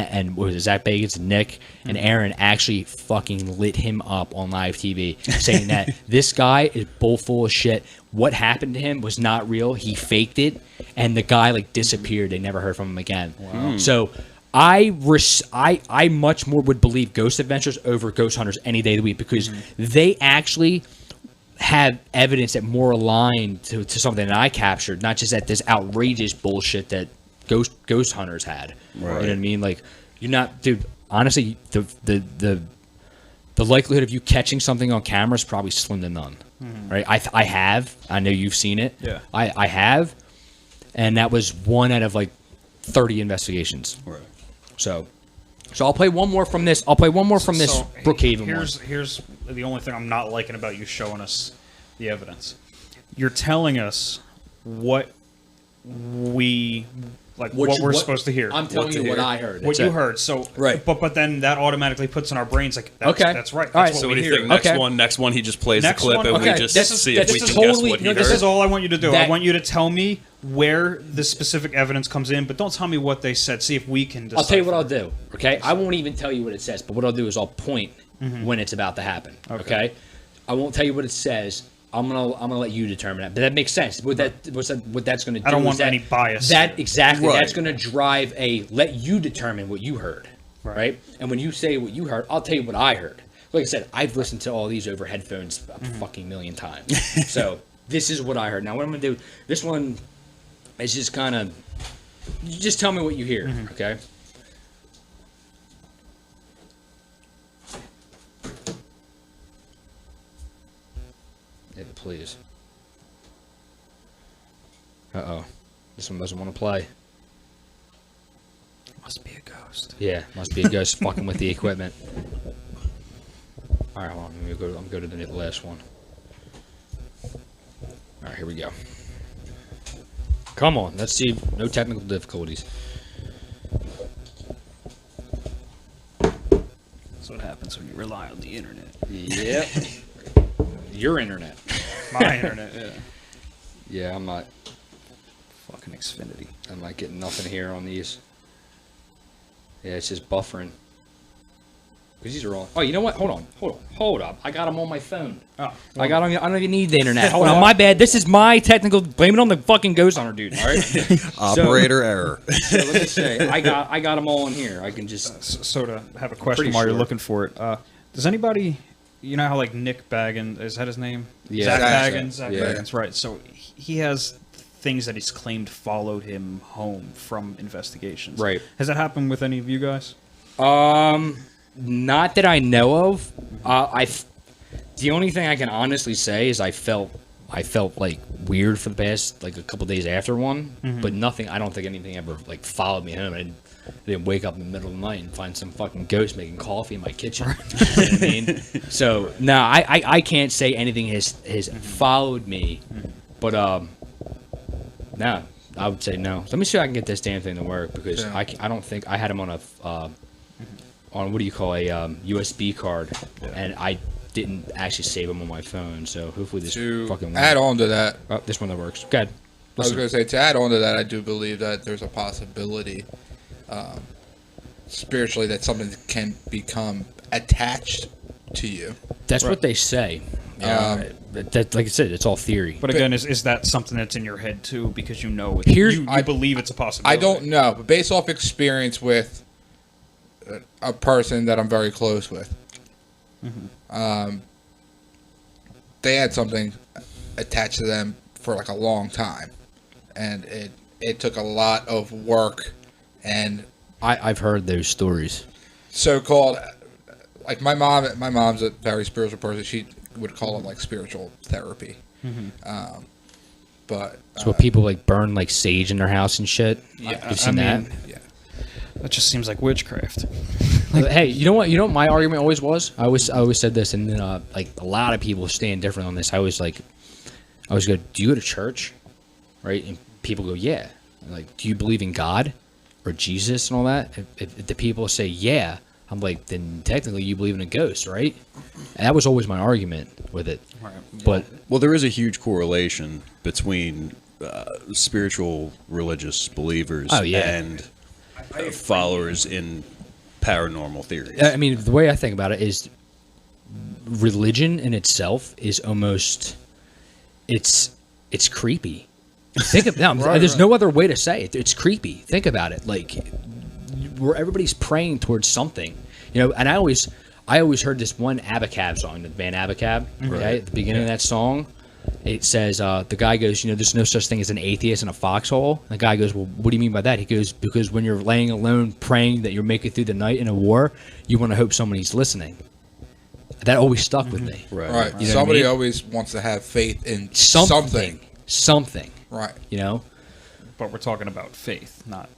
Zach Bagans and Nick and Aaron actually fucking lit him up on live TV, saying that this guy is bull full of shit. What happened to him was not real. He faked it, and the guy like disappeared. They never heard from him again. Wow. So I much more would believe Ghost Adventures over Ghost Hunters any day of the week, because they actually have evidence that more aligned to something that I captured, not just that this outrageous bullshit that Ghost Hunters had. Right. You know what I mean? Like, you're not, dude. Honestly, the likelihood of you catching something on camera is probably slim to none. Right? I have. I know you've seen it. Yeah. I have, and that was one out of like 30 investigations. Right. So, So I'll play one more from this. I'll play one more from this Brookhaven one. Here's the only thing I'm not liking about you showing us the evidence. You're telling us what we what we're supposed to hear. I'm telling you what I heard. What you heard. So right. But then that automatically puts in our brains like that's right. That's all right. what So we what do you hear. think? Next one, he just plays the clip and we just see if we can guess what he heard. This is all I want you to do. I want you to tell me where the specific evidence comes in, but don't tell me what they said. See if we can decipher. I'll tell you what I'll do. Okay, I won't even tell you what it says, but what I'll do is I'll point when it's about to happen. Okay, I won't tell you what it says. I'm gonna let you determine that. But that makes sense. What that's gonna do? I don't want any bias. Exactly. Right. That's gonna drive let you determine what you heard. Right. And when you say what you heard, I'll tell you what I heard. Like I said, I've listened to all these over headphones a fucking million times. So this is what I heard. Now what I'm gonna do? This one is just kind of. You just tell me what you hear. Okay. Please. Uh-oh. This one doesn't want to play. Must be a ghost. Yeah, must be a ghost fucking with the equipment. Alright, hold on. I'm go to the last one. Alright, here we go. Come on, let's see. No technical difficulties. That's what happens when you rely on the internet. Yep. Your internet. My internet, yeah. Yeah, I'm not. Fucking Xfinity. I'm not getting nothing here on these. Yeah, it's just buffering. Because these are all. Oh, you know what? Hold up. I got them on my phone. Oh, I don't even need the internet. Hold on, my bad. This is my technical. Blame it on the fucking ghost hunter, dude. All right. Operator error. So let me say, I got them all in here. I can just. So to have a question while you're looking for it, does anybody? You know how like Nick Baggins, is that his name? Yeah. Zach Baggins, right. So he has things that he's claimed followed him home from investigations. Right. Has that happened with any of you guys? Not that I know of. The only thing I can honestly say is I felt like weird for the past like a couple days after one, but nothing. I don't think anything ever like followed me home. I didn't wake up in the middle of the night and find some fucking ghost making coffee in my kitchen. You know what I mean? So no, I can't say anything has followed me, but no, I would say no. Let me see if I can get this damn thing to work because I don't think I had him on on what do you call a USB card, and I didn't actually save them on my phone. So hopefully this fucking add on to that. Oh, this one that works. Good. I was going to say to add on to that, I do believe that there's a possibility. Spiritually, that something can become attached to you. That's what they say. That, like I said, it's all theory. But again, is that something that's in your head too? Because you know, you believe it's a possibility. I don't know, but based off experience with a person that I'm very close with, they had something attached to them for like a long time, and it took a lot of work. And I've heard those stories. So-called, like my mom's a very spiritual person. She would call it like spiritual therapy. But it's what people like burn like sage in their house and shit. Yeah, you've seen that. Yeah, that just seems like witchcraft. Hey, you know what? You know what my argument always was. I always said this, and then like a lot of people stand different on this. I always go, do you go to church, right? And people go, yeah. I'm like, do you believe in God or Jesus and all that? If the people say yeah, I'm like, then technically you believe in a ghost, right? And that was always my argument with it. Right. But there is a huge correlation between spiritual religious believers and followers in paranormal theories. I mean, the way I think about it is religion in itself is almost it's creepy. Think of that. There's no other way to say it. It's creepy. Think about it. Like where everybody's praying towards something, you know. And I always heard this one Abacab song, the band Abacab. Okay, at the beginning of that song, it says the guy goes, you know, there's no such thing as an atheist in a foxhole. And the guy goes, well, what do you mean by that? He goes, because when you're laying alone praying that you're making it through the night in a war, you want to hope somebody's listening. That always stuck with me. Right. You know Somebody what I mean? always wants to have faith in something. Right. You know. But we're talking about faith, not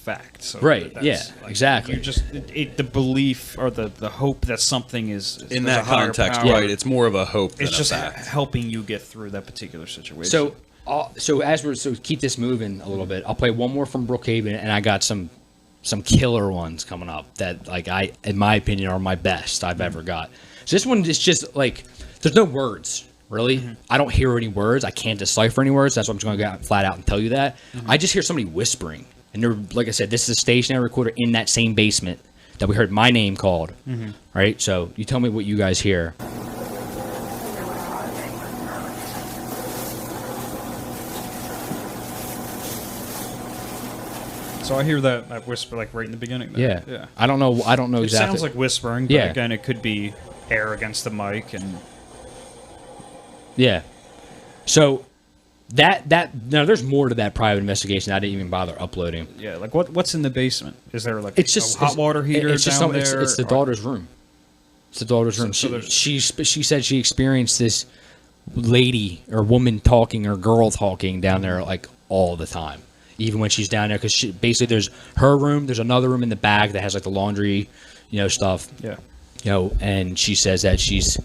fact. So Right, that's, yeah, exactly. You just the belief or the hope that something is In there's a that higher context, power. right? It's more of a hope than It's just a fact. helping you get through that particular situation. So keep this moving a little bit. I'll play one more from Brookhaven, and I got some killer ones coming up that, like, in my opinion, are my best I've ever got. So this one is just like, there's no words really. I don't hear any words. I can't decipher any words. That's why I'm just going to go flat out and tell you that. I just hear somebody whispering, and they're, like I said, this is a stationary recorder in that same basement that we heard my name called. Right. So you tell me what you guys hear. So I hear that whisper like right in the beginning. There. Yeah. I don't know It exactly. sounds like whispering, but Yeah. again, it could be air against the mic and. Yeah. So that now there's more to that private investigation. I didn't even bother uploading. Yeah, like what's in the basement? Is there like It's just a hot water heater It's just down some- there? It's the daughter's room. It's the daughter's room. so She said she experienced this lady or woman talking or girl talking down there like all the time, even when she's down there. Because basically there's her room. There's another room in the back that has like the laundry, stuff. Yeah. And she says that she's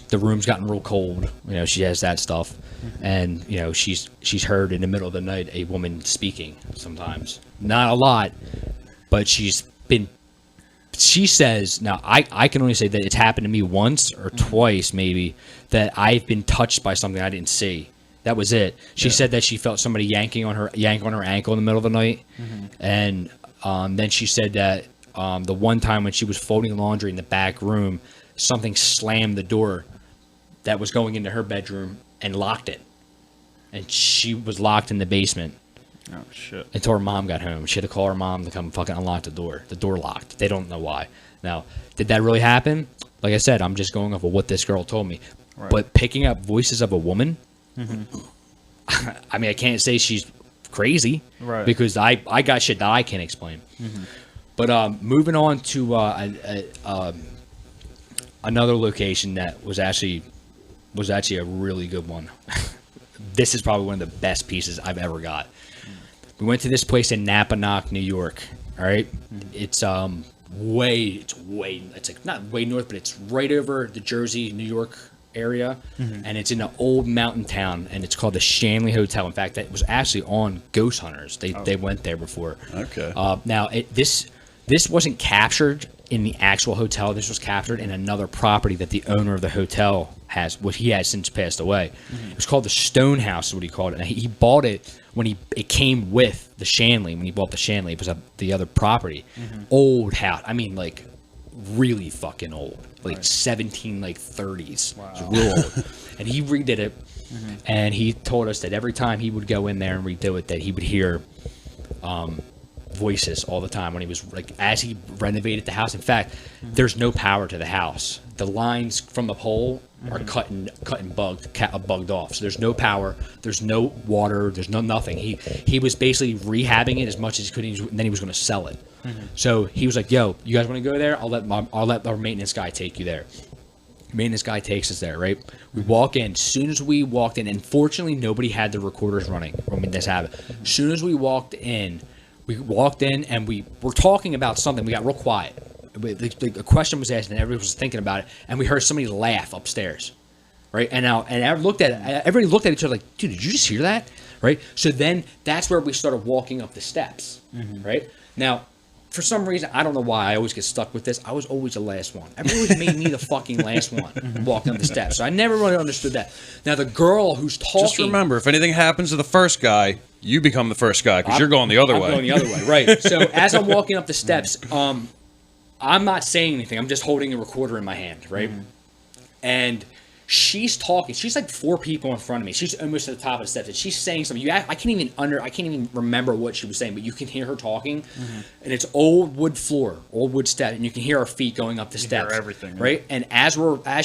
the room's gotten real cold. She has that stuff, and she's heard in the middle of the night a woman speaking sometimes. Not a lot, but she says, now I can only say that it's happened to me once or twice maybe, that I've been touched by something I didn't see. That was it. She said that she felt somebody yank on her ankle in the middle of the night, and then she said that the one time when she was folding laundry in the back room, something slammed the door that was going into her bedroom and locked it, and she was locked in the basement. Oh shit! Until her mom got home. She had to call her mom to come fucking unlock the door. The door locked. They don't know why. Now, did that really happen? Like I said, I'm just going off of what this girl told me. Right. But picking up voices of a woman, I mean, I can't say she's crazy, Right. because I got shit that I can't explain. But moving on to another location that was actually a really good one. This is probably one of the best pieces I've ever got. We went to this place in Napanoch, New York. All right, it's like not way north, but it's right over the Jersey, New York area, and it's in an old mountain town, and it's called the Shanley Hotel. In fact, that was actually on Ghost Hunters. They went there before. Okay. Now this wasn't captured in the actual hotel. This was captured in another property that the owner of the hotel has, which he has since passed away. It was called the Stone House, is what he called it. And he bought it when it came with the Shanley. When he bought the Shanley, it was the other property. Old house. I mean, like really fucking old, like 30s. Wow. It was real old. And he redid it, and he told us that every time he would go in there and redo it, that he would hear voices all the time when he was like, as he renovated the house. In fact, there's no power to the house. The lines from the pole are cut and bugged off. So there's no power, there's no water, there's nothing. He was basically rehabbing it as much as he could, and then he was going to sell it. So he was like, "Yo, you guys want to go there? I'll let our maintenance guy take you there." Maintenance guy takes us there, right? We walk in. As soon as we walked in, and fortunately nobody had the recorders running when this happened. As soon as we walked in and we were talking about something. We got real quiet. The question was asked, and everybody was thinking about it. And we heard somebody laugh upstairs, right? And everybody looked at each other like, "Dude, did you just hear that?" Right? So then that's where we started walking up the steps, right? Now, for some reason, I don't know why I always get stuck with this. I was always the last one. Everybody always made me the fucking last one walking up the steps. So I never really understood that. Now, the girl who's talking... Just remember, if anything happens to the first guy, you become the first guy because you're going the other way. I'm going the other way, right. So as I'm walking up the steps, I'm not saying anything. I'm just holding a recorder in my hand, right? And she's talking. She's like 4 people in front of me. She's almost at the top of the steps, and she's saying something. I can't even remember what she was saying, but you can hear her talking, and it's old wood floor, old wood step, and you can hear her feet going up the steps. Hear everything, right? And as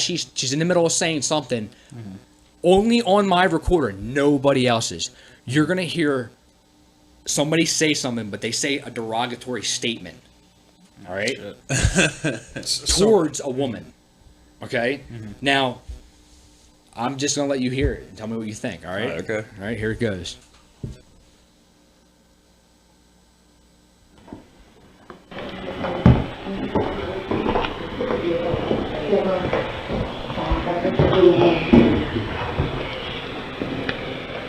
she's in the middle of saying something, only on my recorder, nobody else's, you're gonna hear somebody say something, but they say a derogatory statement. All right, towards a woman. Okay, now. I'm just going to let you hear it and tell me what you think, all right? Okay. All right, here it goes.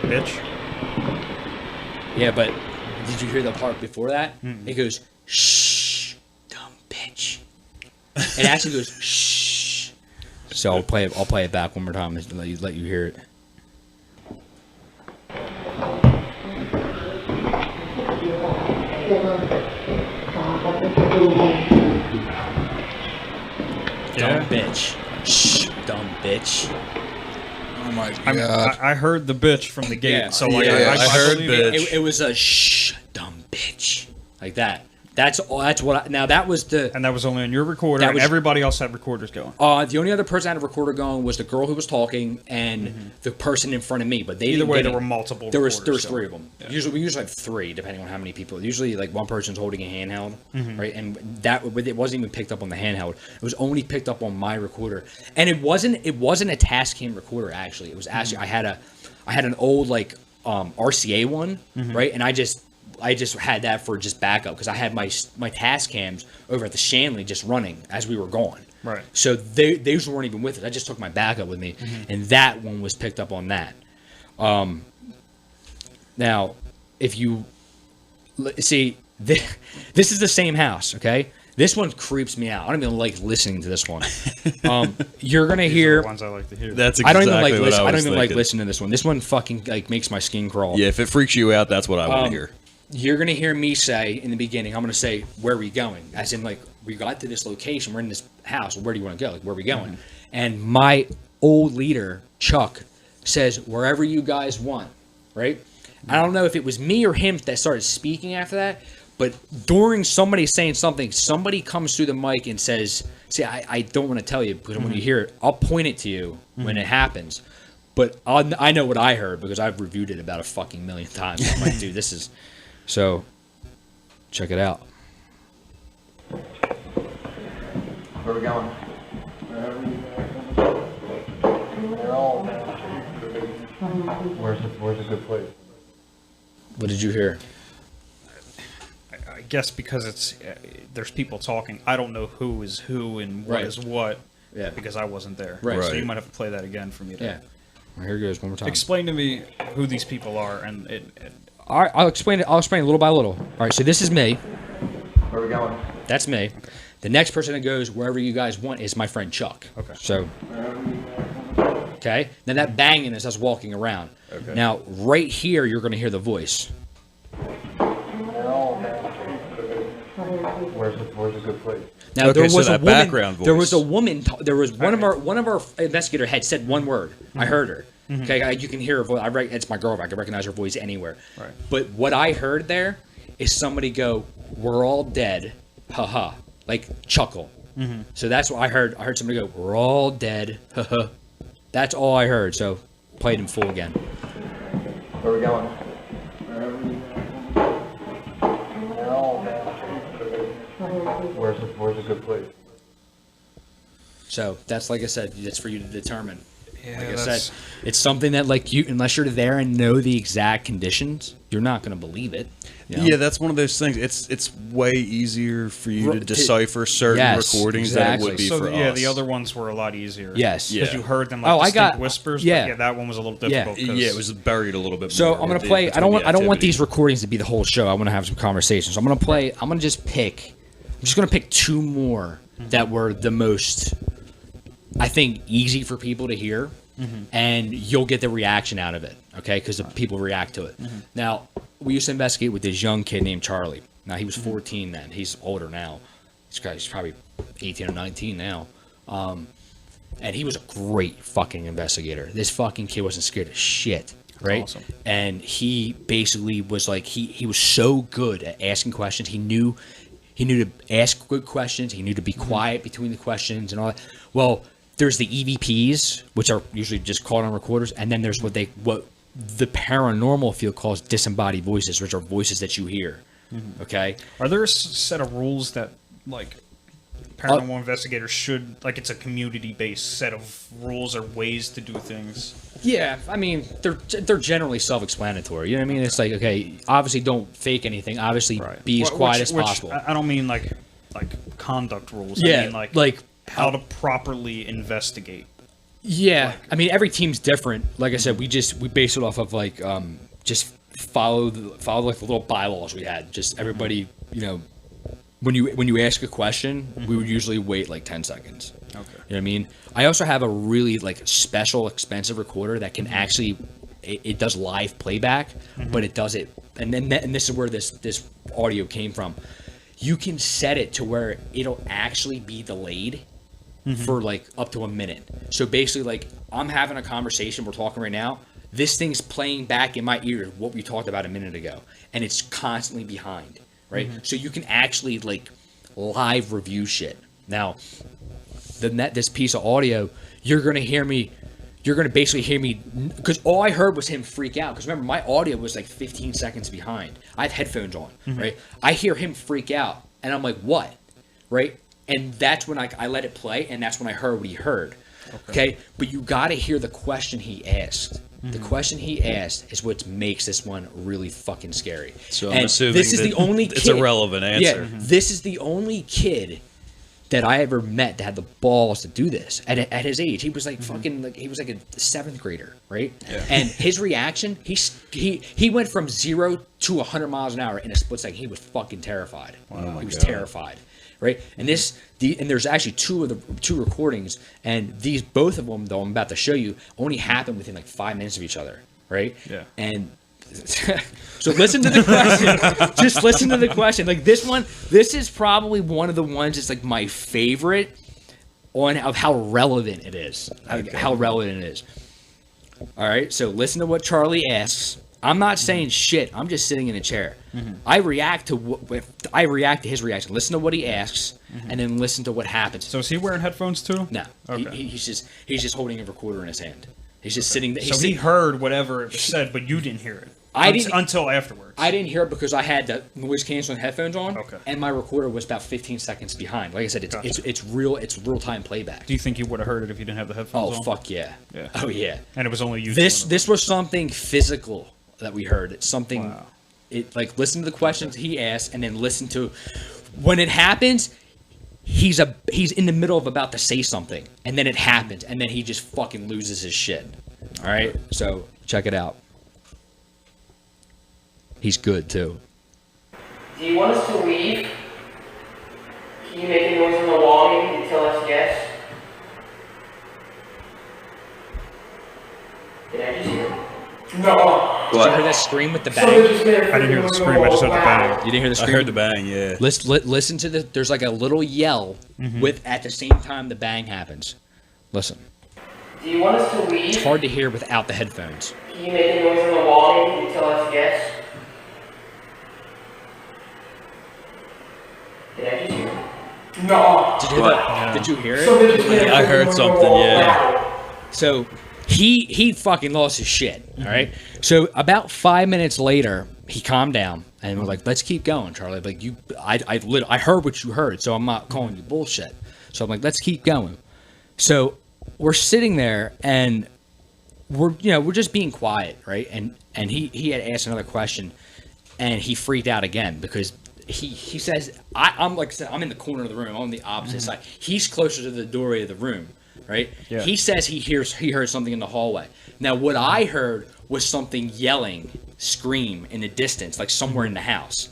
Bitch. Yeah, but did you hear the part before that? It goes, shh, dumb bitch. It actually goes, shh. So I'll play it back one more time to let you hear it. Dumb bitch. Shh, dumb bitch. Oh my I mean, god. I heard the bitch from the gate, Yeah. so like Yeah, I heard believe it. bitch. It was a shh, dumb bitch. Like that. That's what now that was the And that was only on your recorder, That and was- everybody else had recorders going. the only other person I had a recorder going was the girl who was talking and the person in front of me. But they Either didn't way, get there it. were multiple. There was recorders three of them. Yeah. We usually have three, depending on how many people. Usually, like one person's holding a handheld, Mm-hmm. right? And it wasn't even picked up on the handheld. It was only picked up on my recorder, and it wasn't a Tascam recorder actually. It was actually Mm-hmm. I had an old like RCA one, Mm-hmm. right? And I just had that for just backup because I had my Tascams over at the Shanley just running as we were gone. Right. So those weren't even with us. I just took my backup with me, Mm-hmm. and that one was picked up on that. Now, if you see, this is the same house, okay? This one creeps me out. I don't even like listening to this one. You're gonna These are hear. the ones I like to hear. That's I don't exactly even like what listen. I I don't was even like thinking. listening to this one. This one fucking like makes my skin crawl. Yeah, if it freaks you out, that's what I want to hear. You're gonna hear me say in the beginning. I'm gonna say, "Where are we going?" As in, like, we got to this location. We're in this house. Where do you want to go? Like, where are we going? And my old leader, Chuck, says, "Wherever you guys want." Right? I don't know if it was me or him that started speaking after that, but during somebody saying something, somebody comes through the mic and says, "See, I don't want to tell you because when you hear it, I'll point it to you when it happens." But I know what I heard because I've reviewed it about a fucking million times. I'm like, dude, this is... So, check it out. Where are we going? Where's a good place? What did you hear? I guess because it's there's people talking. I don't know who is who and what Right. is what. Yeah. Because I wasn't there. Right. So Right. you might have to play that again for me to Yeah. Well, here it goes one more time. explain to me who these people are and All right, I'll explain it. I'll explain it little by little. All right, so this is me. Where are we going? That's me. The next person that goes wherever you guys want is my friend Chuck. Okay. So, okay. Now that banging is us walking around. Okay. Now right here, you're going to hear the voice. Where's a good place? Now Okay, there so was a that woman. background There was voice. a woman. There was one of our investigator had said one word. I heard her. Okay, you can hear her voice. It's my girl. I can recognize her voice anywhere. Right. But what I heard there is somebody go, "We're all dead," haha, like chuckle. So that's what I heard. I heard somebody go, "We're all dead," haha. That's all I heard. So played in full again. Where are we going? Where's a good place? So that's like I said, that's for you to determine. yeah, Like I that's- said, it's something that like you, unless you're there and know the exact conditions, you're not going to believe it. you know? Yeah, that's one of those things. It's way easier for you to To- decipher certain Yes, recordings than it exactly. would be so for yeah, us. the other ones were a lot easier. Yes. Yeah. Because you heard them like Oh, I distinct got- whispers. yeah. But yeah, that one was a little Yeah. difficult. 'cause- Yeah, it was buried a little bit So more. I'm gonna with play. the- I don't between want the these activity. recordings to be the whole show. I want to have some conversations. So I'm gonna play. I'm gonna just pick. I'm just gonna pick two more that were the most, I think, easy for people to hear, and you'll get the reaction out of it. Okay, because people react to it. Now we used to investigate with this young kid named Charlie. Now he was 14 then. He's older now. He's probably 18 or 19 now. And he was a great fucking investigator. This fucking kid wasn't scared of shit, right? awesome. And he basically was like he was so good at asking questions. He knew to ask good questions. He knew to be quiet between the questions and all that. Well, there's the EVPs, which are usually just called on recorders, and then there's what the paranormal field calls disembodied voices, which are voices that you hear. Okay. Are there a set of rules that like paranormal investigators should like? It's a community-based set of rules or ways to do things. Yeah, I mean they're generally self-explanatory. You know what I mean? It's like, okay, obviously don't fake anything. Obviously be as quiet as possible. I don't mean like conduct rules. Yeah, I mean like how to properly investigate. Yeah, I mean every team's different. Like I said, we base it off of like just follow like the little bylaws we had. Just everybody, when you ask a question, we would usually wait like 10 seconds. Okay. You know what I mean? I also have a really like special, expensive recorder that can actually it does live playback, but it does it, and this is where this audio came from. You can set it to where it'll actually be delayed for like up to a minute. So basically, like I'm having a conversation, we're talking right now. This thing's playing back in my ear what we talked about a minute ago, and it's constantly behind, right? So you can actually like live review shit. Now, this piece of audio, you're gonna basically hear me, because all I heard was him freak out. Because remember, my audio was like 15 seconds behind. I have headphones on, right? I hear him freak out, and I'm like, what, right? And that's when I let it play, and that's when I heard what he heard. Okay? But you got to hear the question he asked. The question he asked is what makes this one really fucking scary. So and I'm assuming this is the only it's kid, a relevant answer. Yeah, this is the only kid that I ever met that had the balls to do this at his age. He was like fucking like he was like a 7th grader, right? Yeah. And his reaction, he went from 0 to 100 miles an hour in a split second. He was fucking terrified. Wow, he was terrified, right? And and there's actually two recordings, and both of them though I'm about to show you only happened within like 5 minutes of each other, right? Yeah. And so listen to the question. Just listen to the question. Like this is probably one of the ones that's like my favorite of how relevant it is. How relevant it is. All right. So listen to what Charlie asks. I'm not saying shit. I'm just sitting in a chair. I react to his reaction. Listen to what he asks, and then listen to what happens. So is he wearing headphones too? No. Okay. He's just holding a recorder in his hand. He's just sitting there. So he heard whatever it was said, but you didn't hear it. Until afterwards. I didn't hear it because I had the noise canceling headphones on, okay, and my recorder was about 15 seconds behind. Like I said, it's real time playback. Do you think you would have heard it if you didn't have the headphones on? Oh fuck yeah. Yeah. Oh yeah. And it was only you. This was something physical that we heard. It's something. Wow. It like listen to the questions he asked, and then listen to when it happens. He's in the middle of about to say something, and then it happens, and then he just fucking loses his shit. All right, so check it out. He's good too. Do you want us to leave? Can you make a noise on the wall maybe to tell us yes? Did I just hear it? No. Did you hear that scream with the bang? I didn't hear the scream. I just heard the bang. You didn't hear the scream? I heard the bang. Yeah. Listen to the. There's like a little yell with at the same time the bang happens. Listen. Do you want us to leave? It's hard to hear without the headphones. Can you make a noise on the wall maybe to tell us yes? Did I just hear it? No. Did you hear that? Did you hear it? I heard something. Yeah. So he fucking lost his shit. All right. So about 5 minutes later, he calmed down and was like, "Let's keep going, Charlie." Like I heard what you heard, so I'm not calling you bullshit. So I'm like, "Let's keep going." So we're sitting there and we're just being quiet, right? And he had asked another question, and he freaked out again because he says I'm like I said, I'm in the corner of the room, I'm on the opposite side. He's closer to the doorway of the room, right? Yeah. He says he heard something in the hallway. Now what I heard was something yelling, scream in the distance, like somewhere in the house.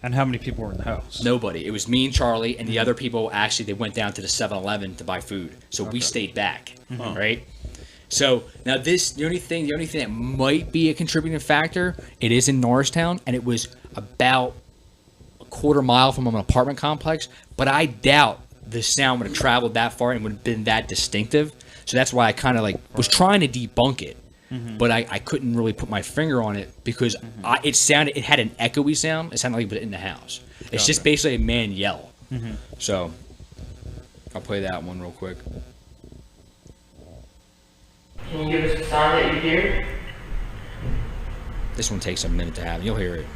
And how many people were in the house? Nobody. It was me and Charlie, and the other people actually they went down to the 7-Eleven to buy food. So we stayed back, right? So now the only thing that might be a contributing factor, it is in Norristown, and it was about a quarter mile from an apartment complex. But I doubt the sound would have traveled that far and would have been that distinctive. So that's why I kind of like was trying to debunk it. But I couldn't really put my finger on it because it had an echoey sound. It sounded like it was in the house. It's just basically a man yell. So I'll play that one real quick. Can you give us a sound that you hear? This one takes a minute to have. You'll hear it.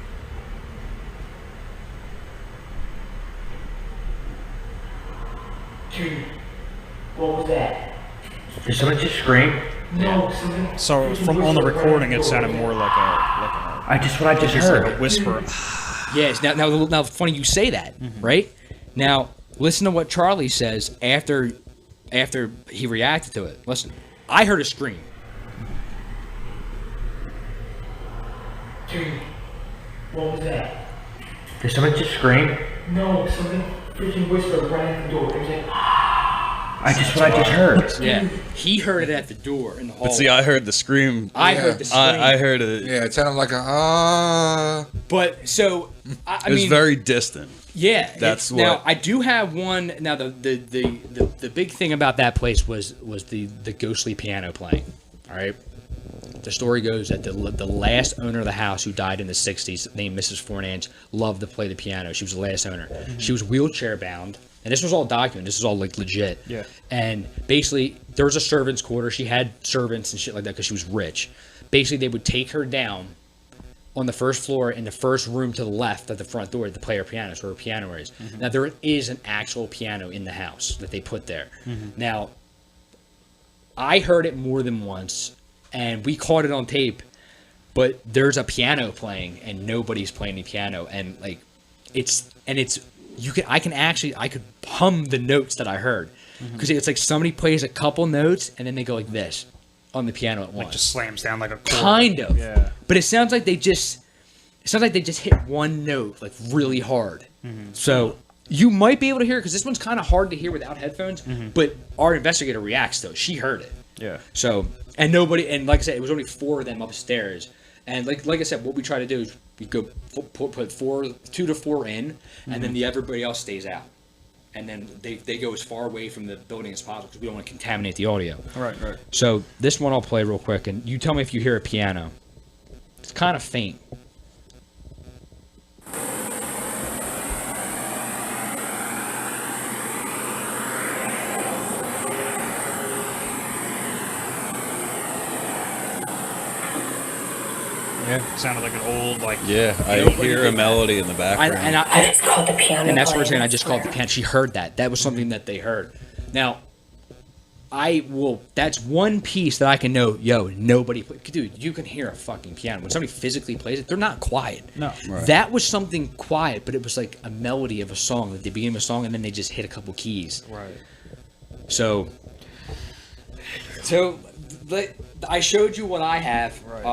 Dude, what was that? Did someone just scream? No, something. So from on the recording, it sounded more like I just heard. like a whisper. Yes. Now, funny you say that, right? Now, listen to what Charlie says after he reacted to it. Listen. I heard a scream. Dude, what was that? Did someone just scream? No, something freaking whispered right at the door. It was like, I just heard. Yeah, he heard it at the door in the hall. But see, I heard the scream. I heard the scream. I heard it. Yeah, it sounded like a But so I It was mean, very distant. yeah. That's now what- I do have one. Now the big thing about that place was the ghostly piano playing. All right. The story goes that the last owner of the house, who died in the 60s, named Mrs. Fornance, loved to play the piano. She was the last owner. She was wheelchair bound. And this was all documented. This is all like legit. Yeah. And basically, there was a servant's quarter. She had servants and shit like that because she was rich. Basically, they would take her down on the first floor in the first room to the left at the front door to play her piano, so her piano is. Now, there is an actual piano in the house that they put there. Now, I heard it more than once, and we caught it on tape, but there's a piano playing, and nobody's playing the piano. And, like, I could hum the notes that I heard, because it's like somebody plays a couple notes and then they go like this on the piano at once. Like just slams down like a chord. Kind of. Yeah. But it sounds like they just hit one note like really hard. So you might be able to hear it, because this one's kind of hard to hear without headphones. But our investigator reacts though; she heard it. Yeah. So and like I said, it was only 4 of them upstairs. And like I said, what we try to do is we go put 2 to 4 in, and then everybody else stays out. And then they go as far away from the building as possible, because we don't want to contaminate the audio. Right. So this one I'll play real quick, and you tell me if you hear a piano. It's kind of faint. Yeah. Sounded like an old Yeah, I hear a melody in the background. I just called the piano. And that's what we're saying. I playing. just called the piano. She heard that. That was something that they heard. Now, that's one piece that I can know. Yo, nobody, dude, you can hear a fucking piano. When somebody physically plays it, they're not quiet. No. Right. That was something quiet, but it was like a melody of a song, like the beginning of a song, and then they just hit a couple keys. Right. So I showed you what I have. Right.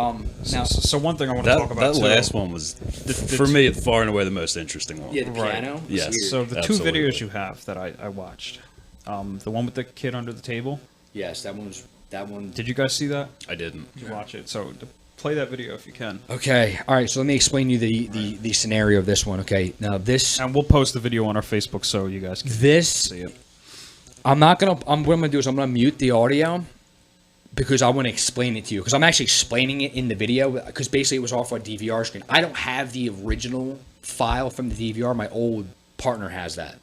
Now, So one thing I want to talk about that too, last one was, for me, far and away the most interesting one. yeah, the Right. piano. was Yes. weird. So the Absolutely. 2 videos you have that I watched, the one with the kid under the table. Yes, that one. Did you guys see that? I didn't. Did you watch it? So play that video if you can, Okay. All right. So let me explain you the scenario of this one. Okay. Now this and we'll post the video on our Facebook so you guys can this see it. what I'm gonna do is I'm gonna mute the audio, because I want to explain it to you, because I'm actually explaining it in the video, because basically it was off our DVR screen. I don't have the original file from the DVR. My old partner has that.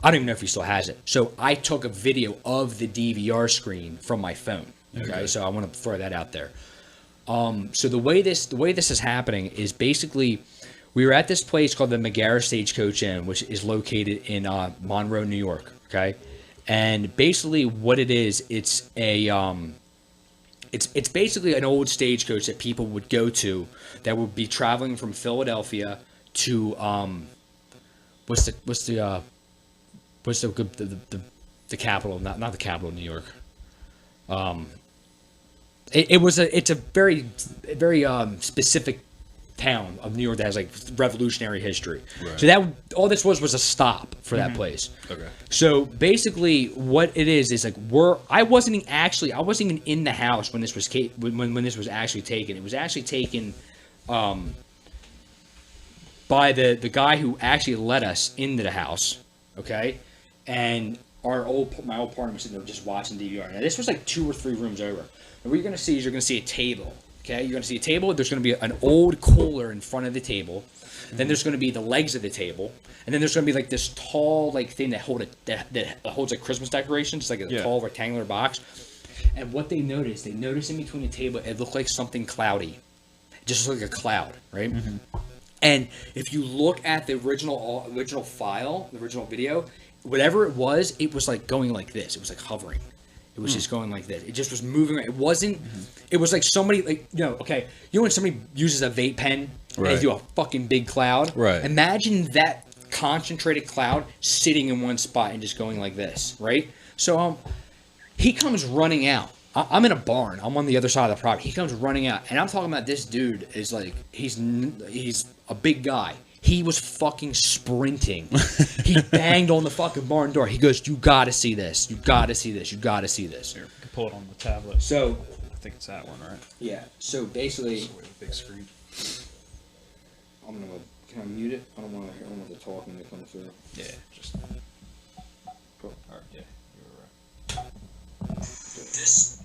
I don't even know if he still has it. So I took a video of the DVR screen from my phone. Okay. So I want to throw that out there. So the way this is happening is basically we were at this place called the Megara Stagecoach Inn, which is located in Monroe, New York. Okay. And basically what it is, it's a it's basically an old stagecoach that people would go to that would be traveling from Philadelphia to what's the capital, not the capital of New York. It's a very specific town of New York that has like revolutionary history. Right. So that all this was a stop for that place. Okay. So basically, what it is like I wasn't even in the house when this was when this was actually taken. It was actually taken by the guy who actually let us into the house. Okay, and my old partner was sitting there just watching DVR. Now this was like 2 or 3 rooms over. And what you're gonna see is a table. Okay, you're gonna see a table. There's gonna be an old cooler in front of the table. Then there's gonna be the legs of the table, and then there's gonna be like this tall like thing that holds like Christmas decorations, like a tall rectangular box. And what they noticed in between the table, it looked like something cloudy. It just looked like a cloud, right? Mm-hmm. And if you look at the original file, the original video, whatever it was like going like this. It was like hovering. It was just going like this. It just was moving. It wasn't. It was like somebody like okay. You know when somebody uses a vape pen and they do a fucking big cloud. Right. Imagine that concentrated cloud sitting in one spot and just going like this, right? So he comes running out I'm in a barn. I'm on the other side of the property. He comes running out, and I'm talking about this dude is like he's a big guy. He was fucking sprinting. He banged on the fucking barn door. He goes, "You gotta see this. You gotta see this. You gotta see this." Here, we can pull it on the tablet. So I think it's that one, right? yeah. So basically, Big screen. I'm gonna. Can I mute it? I don't want the talking to come through. Yeah, just. Cool. All right, yeah, you were right.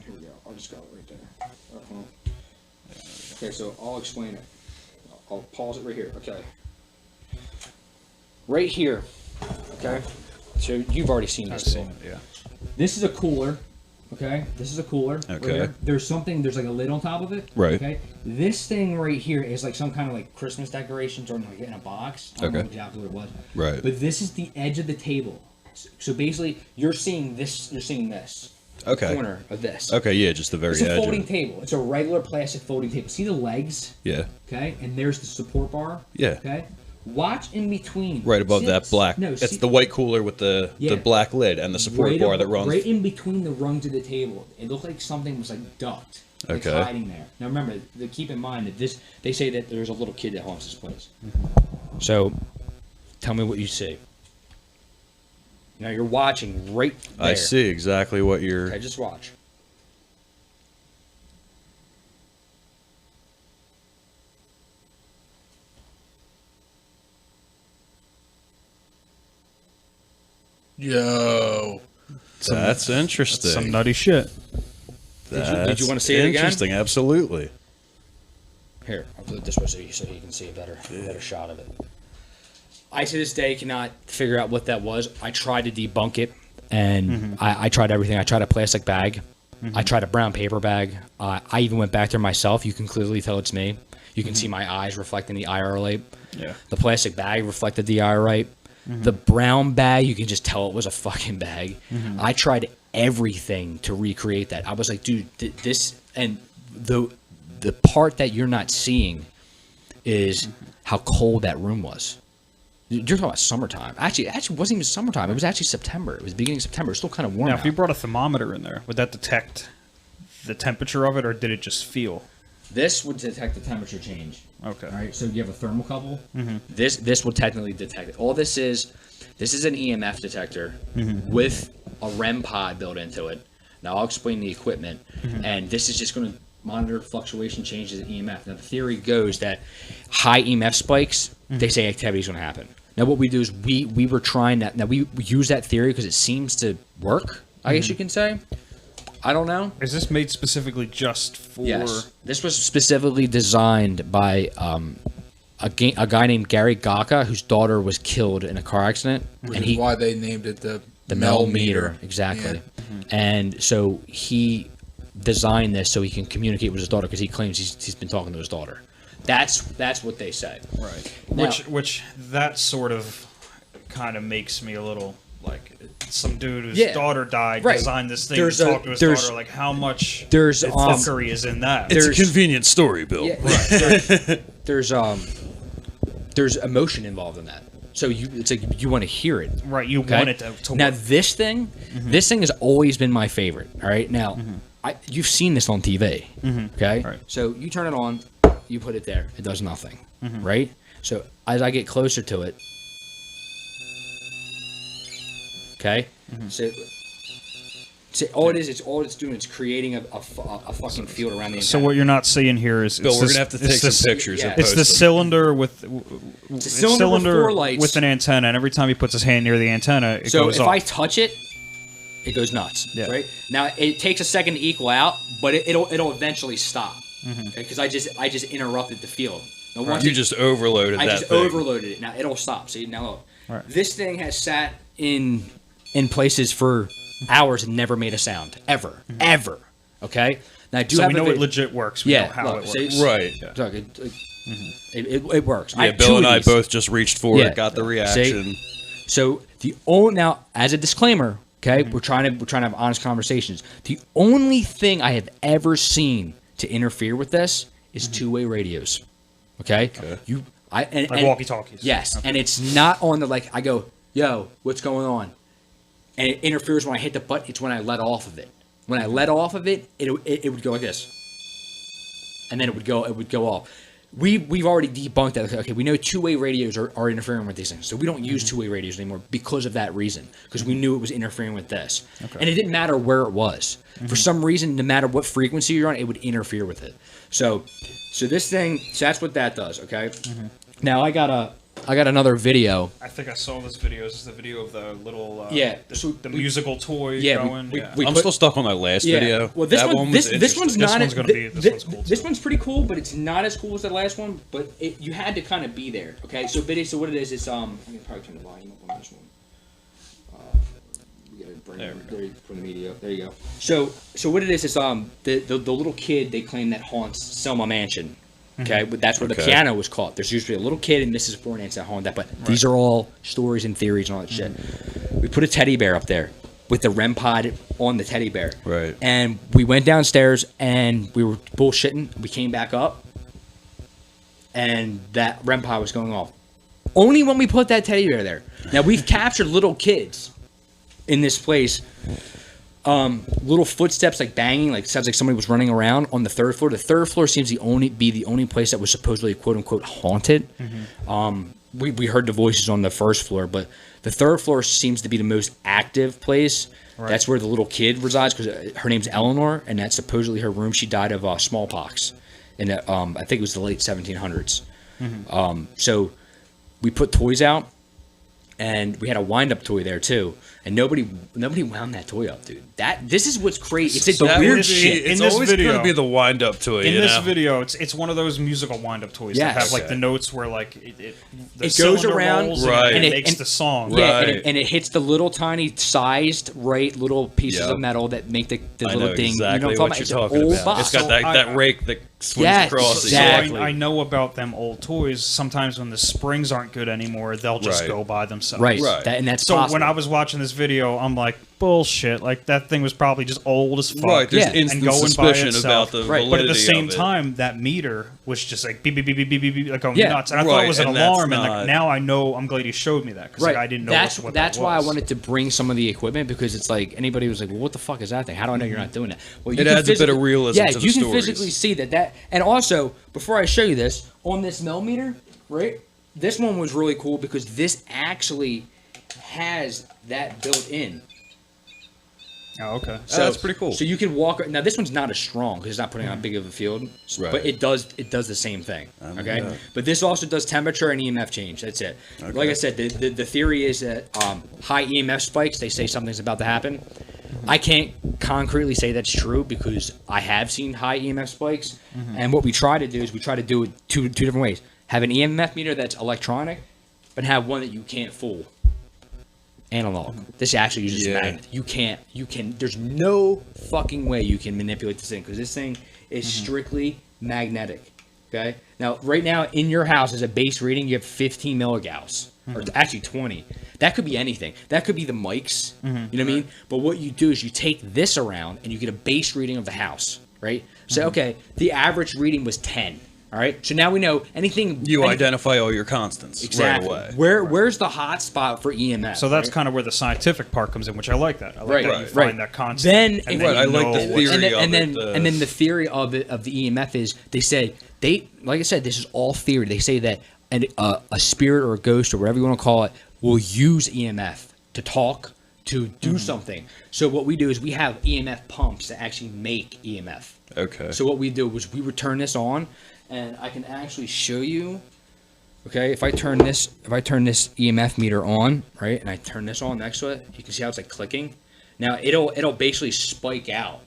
Here we go. I'll just go right there. Okay, so I'll explain it. I'll pause it right here. Okay. Right here. Okay. So you've already seen I've this. seen it, yeah. This is a cooler. Okay. This is a cooler. Okay. Right here. There's like a lid on top of it. Right. Okay. This thing right here is like some kind of like Christmas decorations or like in a box. I don't know exactly what it was. Right. But this is the edge of the table. So basically, you're seeing this. You're seeing this. Okay. Corner of this. Okay, yeah, just the very It's a edge. of folding it. table. It's a regular plastic folding table. See the legs? Yeah. Okay, and there's the support bar. Yeah. Okay. Watch in between. Right above See that this? black. No, it's see- the white cooler with the black lid and the support bar that runs. right in between the rungs of the table. It looked like something was like ducked, like Okay. hiding there. Now remember, keep in mind that this. They say that there's a little kid that haunts this place. So, tell me what you see. Now you're watching right there. I see exactly what you're. Okay, just watch. Yo. That's interesting. Some nutty shit. Did you want to see it again? Interesting, absolutely. Here, I'll put it this way so you can see a better shot of it. I to this day cannot figure out what that was. I tried to debunk it, and I tried everything. I tried a plastic bag. I tried a brown paper bag. I even went back there myself. You can clearly tell it's me. You can see my eyes reflecting the IR light. Yeah. The plastic bag reflected the IR light. The brown bag, you can just tell it was a fucking bag. I tried everything to recreate that. I was like, dude, this, and the part that you're not seeing is how cold that room was. You're talking about summertime. Actually, it wasn't even summertime. It was actually September. It was beginning of September. It was still kind of warm Now, out. if you brought a thermometer in there, would that detect the temperature of it, or did it just feel? This would detect the temperature change. Okay. All right. So you have a thermocouple. This will technically detect it. All this is an EMF detector with a REM pod built into it. Now I'll explain the equipment, and this is just going to monitor fluctuation changes in EMF. Now the theory goes that high EMF spikes, they say activity is going to happen. Now what we do is we were trying that. Now we use that theory because it seems to work. I guess you can say. I don't know. Is this made specifically just for? Yes. This was specifically designed by a guy named Gary Gaka, whose daughter was killed in a car accident. Which is why they named it the Mel meter. Exactly. Yeah. And so he designed this so he can communicate with his daughter because he claims he's been talking to his daughter. That's what they say. Right. Now- Which that sort of kind of makes me a little like some dude whose Yeah. daughter died Right. designed this thing There's to a- talk to his there's- daughter. Like how much there's, fuckery is in that? It's a convenient story, Bill. Yeah, right. There's emotion involved in that. So it's like you want to hear it. Right. You Okay? want it to Now work. this thing has always been my favorite. All right. Now, you've seen this on TV. Okay. Right. So you turn it on, you put it there, it does nothing. Right. So as I get closer to it, okay. So all it's doing is creating a fucking field around the entire. So what you're not seeing here is Bill, it's we're this- gonna have to it's take this- some pictures. yeah. And It's post the them. cylinder with It's a cylinder with 4 lights. with an antenna, and every time he puts his hand near the antenna, it So goes if off. I touch it, it goes nuts. Yeah. Right now, it takes a second to equal out, but it'll eventually stop because I just interrupted the field. Now, once You it- just overloaded I that just thing. overloaded it. Now it'll stop. See now look, Right. this thing has sat in places for hours and never made a sound ever. Okay. Now I do so have we a know vid- it legit works. We Yeah, know how look, it works. see- Right. Look, it works. I Yeah, have two Bill and of I these. both just reached for Yeah. it, got the See? reaction. So now, as a disclaimer, okay, we're trying to have honest conversations. The only thing I have ever seen to interfere with this is two-way radios. Okay. Like walkie-talkies. Yes, Okay. and it's not on the I go, yo, what's going on? And it interferes when I hit the button. It's when I let off of it. When I let off of it, it would go like this, and then it would go off. We've already debunked that. Okay, we know two-way radios are interfering with these things, so we don't use two-way radios anymore because of that reason. Because we knew it was interfering with this, and it didn't matter where it was. For some reason, no matter what frequency you're on, it would interfere with it. So this thing, so that's what that does. Okay. Now I got another video. I think I saw this video. This is the video of the little the musical toy going. I'm still stuck on that last video. Well, this one's not. This one's gonna be. This one's cool. This one's pretty cool, but it's not as cool as the last one. But you had to kind of be there. Okay, so what it is, it's I can probably turn the volume up on this one. We gotta bring from the media up. There you go. So what it is the little kid they claim that haunts Selma Mansion. Okay, but that's where the piano was caught. There's usually a little kid and Mrs. Fornance that haunt that, but these are all stories and theories and all that shit. We put a teddy bear up there with the REM pod on the teddy bear. Right. And we went downstairs and we were bullshitting. We came back up and that REM pod was going off. Only when we put that teddy bear there. Now we've captured little kids in this place. Little footsteps like banging, like sounds like somebody was running around on the third floor. The third floor seems be the only place that was supposedly quote unquote haunted. We heard the voices on the first floor, but the third floor seems to be the most active place. That's where the little kid resides because her name's Eleanor, and that's supposedly her room. She died of smallpox in I think it was the late 1700s. So we put toys out, and we had a wind-up toy there too. And nobody wound that toy up, dude. This is what's crazy. It's weird shit. It's always going to be the wind-up toy. In this video, it's one of those musical wind-up toys that have like the notes where like it goes around and it makes the song. Yeah, and it hits the little tiny sized little pieces of metal that make the little ding. Exactly what you're talking about. It's got that rake that swings across. Exactly. So I know about them old toys. Sometimes when the springs aren't good anymore, they'll just go by themselves. Right. And that's so possible. when I was watching this video, I'm like, bullshit. Like that thing was probably just old as fuck. Right. There's instant suspicion about the validity But at the same of it. time, that meter was just like beep beep beep beep beep beep, beep like going nuts. And I thought it was an alarm. And like now I know. I'm glad he showed me that because like, I didn't know what that was. That's why I wanted to bring some of the equipment because it's like anybody was like, well, what the fuck is that thing? How do I know you're not doing that? Well, it adds a bit of realism to the you can stories. physically see that. And also, before I show you this, on this millimeter, right? This one was really cool because this actually has that built in. Oh, okay. So that's pretty cool. So you can walk. Now this one's not as strong because it's not putting on big of a field, but it does the same thing. Okay, but this also does temperature and EMF change. That's it. Okay. Like I said, the theory is that high EMF spikes. They say something's about to happen. I can't concretely say that's true because I have seen high EMF spikes. And what we try to do is we try to do it two different ways. Have an EMF meter that's electronic, but have one that you can't fool. Analog. This actually uses magnet. You can. There's no fucking way you can manipulate this thing because this thing is strictly magnetic. Okay. Now, right now in your house as a base reading, you have 15 milligauss, or actually 20. That could be anything. That could be the mics. You know what I mean? But what you do is you take this around and you get a base reading of the house, right? So okay, the average reading was 10. All right, so now we know anything. You identify all your constants right away. Where's the hot spot for EMF? So that's kind of where the scientific part comes in, which I like that. I like that you find that constant. Then I like the theory of it. And then the theory of the EMF is like I said, this is all theory. They say that a spirit or a ghost or whatever you want to call it will use EMF to talk, to do something. So what we do is we have EMF pumps that actually make EMF. Okay. So what we do is we would turn this on. And I can actually show you, okay, if I turn this EMF meter on, right, and I turn this on next to it, you can see how it's like clicking. Now it'll basically spike out.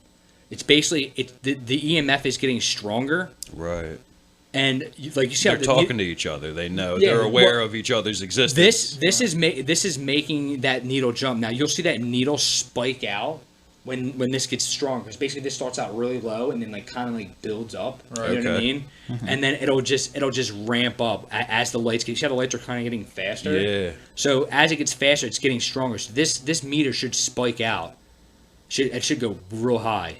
It's basically the EMF is getting stronger. Right. And like you see, they're talking to each other. They know they're aware of each other's existence. This is making that needle jump. Now you'll see that needle spike out. When this gets stronger, because basically this starts out really low and then like kind of like builds up, you know what I mean? And then it'll just ramp up as the lights get. See how the lights are kind of getting faster? Yeah. So as it gets faster, it's getting stronger. So this meter should spike out. It should go real high.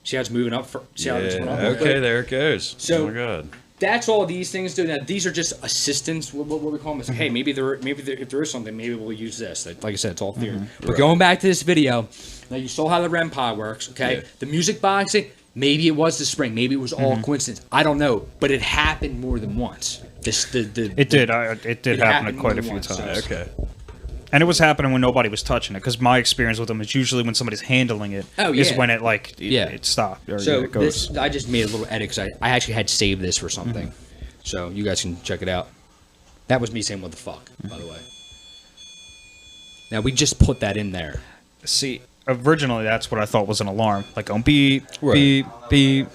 See how it's moving up? See how it's going up? Okay, there it goes. So oh my god. that's all these things do. Now these are just assistants. What we call them is, hey, maybe if there is something, maybe we'll use this. Like I said, it's all theory. But going back to this video, now you saw how the REM pod works. Okay, the music boxing. Maybe it was the spring. Maybe it was all coincidence. I don't know, but it happened more than once. It did happen quite a few times. So, okay. And it was happening when nobody was touching it, because my experience with them is usually when somebody's handling it is when it it stopped or so it goes. I just made a little edit because I actually had saved this for something, so you guys can check it out. That was me saying "what the fuck," by the way. Now we just put that in there. See, originally that's what I thought was an alarm, like on beep, beep, beep.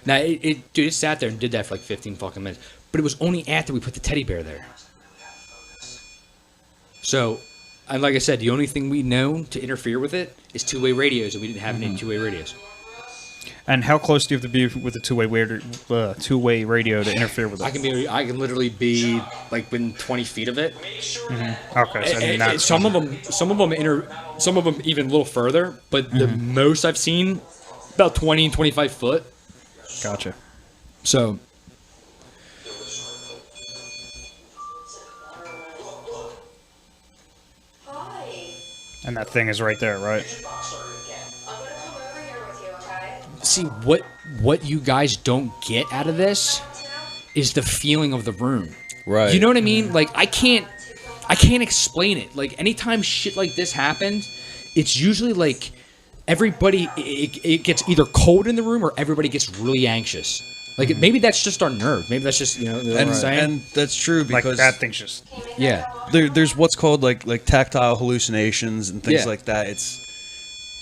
Now it sat there and did that for like 15 fucking minutes. But it was only after we put the teddy bear there. So, and like I said, the only thing we know to interfere with it is two-way radios, and we didn't have any two-way radios. And how close do you have to be with a two-way radio to interfere with it? I can literally be like within 20 feet of it. Okay, so some of them even a little further, but the most I've seen about 20 and 25 foot. Gotcha. So. And that thing is right there, right? See, what you guys don't get out of this is the feeling of the room. Right. You know what I mean? Like I can't explain it. Like anytime shit like this happens, it's usually like everybody it gets either cold in the room or everybody gets really anxious. Like maybe that's just our nerve. Maybe that's just what I'm saying. And that's true because like that thing's just there's what's called like tactile hallucinations and things like that. It's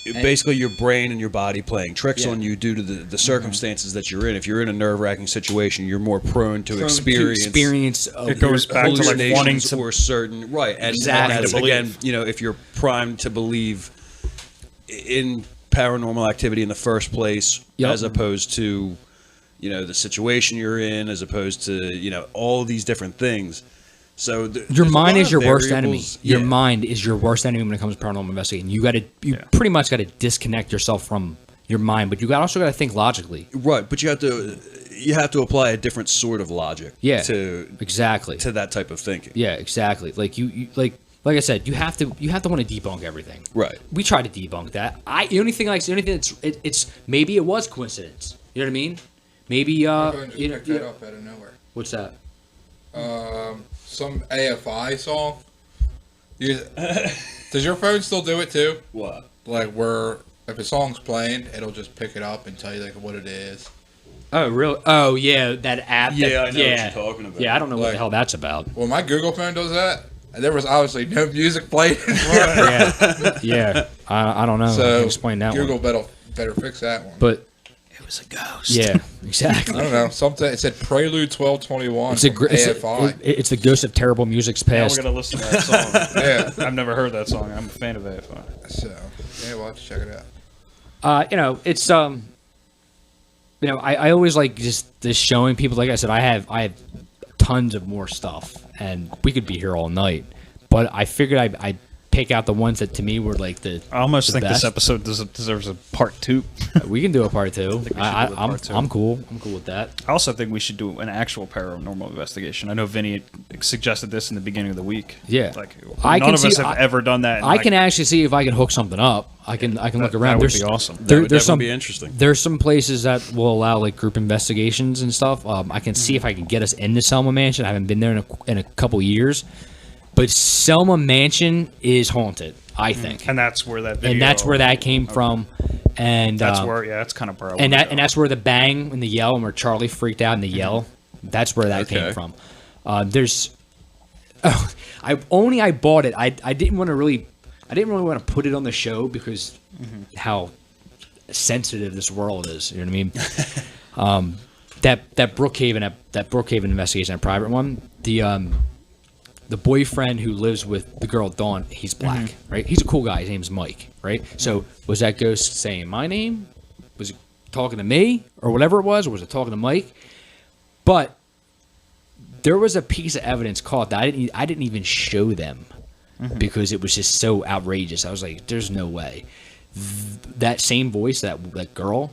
basically your brain and your body playing tricks on you due to the circumstances that you're in. If you're in a nerve-wracking situation, you're more prone to experience it goes back to like wanting to or certain and exactly. Again, if you're primed to believe in paranormal activity in the first place, as opposed to the situation you're in, as opposed to all these different things. So your mind is your worst enemy. Your mind is your worst enemy when it comes to paranormal investigating. You pretty much got to disconnect yourself from your mind, but you also got to think logically. Right, but you have to apply a different sort of logic. Yeah, to that type of thinking. Yeah, exactly. Like you like I said, you have to want to debunk everything. Right. We try to debunk that. The only thing that's it's maybe it was coincidence. You know what I mean? Maybe just picked that up out of nowhere. What's that? Some AFI song. Does your phone still do it too? What? Like where if a song's playing, it'll just pick it up and tell you like what it is. Oh really? Oh yeah, that app. Yeah, I know what you're talking about. Yeah, I don't know what the hell that's about. Well, my Google phone does that. And there was obviously no music playing. Yeah. I don't know. So I can explain that Google one. better fix that one. But it was a ghost. Yeah, exactly. I don't know. Something it said Prelude 1221. It's the ghost of terrible music's past. Now we're gonna listen to that song. Yeah, I've never heard that song. I'm a fan of AFI. So we'll have to check it out. It's I always like just showing people. Like I said, I have tons of more stuff, and we could be here all night. But I figured I'd pick out the ones that to me were like the. I almost think best. this episode deserves a part 2. We can do a part 2. I'm cool. I'm cool with that. I also think we should do an actual paranormal investigation. I know Vinny suggested this in the beginning of the week. Yeah, like none of us have ever done that. I can actually see if I can hook something up. I can look around. That would be awesome. There's some be interesting. There's some places that will allow like group investigations and stuff. I can see if I can get us into Selma Mansion. I haven't been there in a couple years, but Selma Mansion is haunted. I think, and that's where that came from. And that's where that's kind of and that's where the bang and the yell and where Charlie freaked out and the yell. That's where that came from. I bought it. I didn't really want to put it on the show because how sensitive this world is. You know what I mean? That Brookhaven investigation, that private one. The boyfriend who lives with the girl Dawn, he's black, right? He's a cool guy. His name's Mike, right? So was that ghost saying my name? Was it talking to me or whatever it was, or was it talking to Mike? But there was a piece of evidence caught that I didn't even show them because it was just so outrageous. I was like, "There's no way." That same voice, that girl,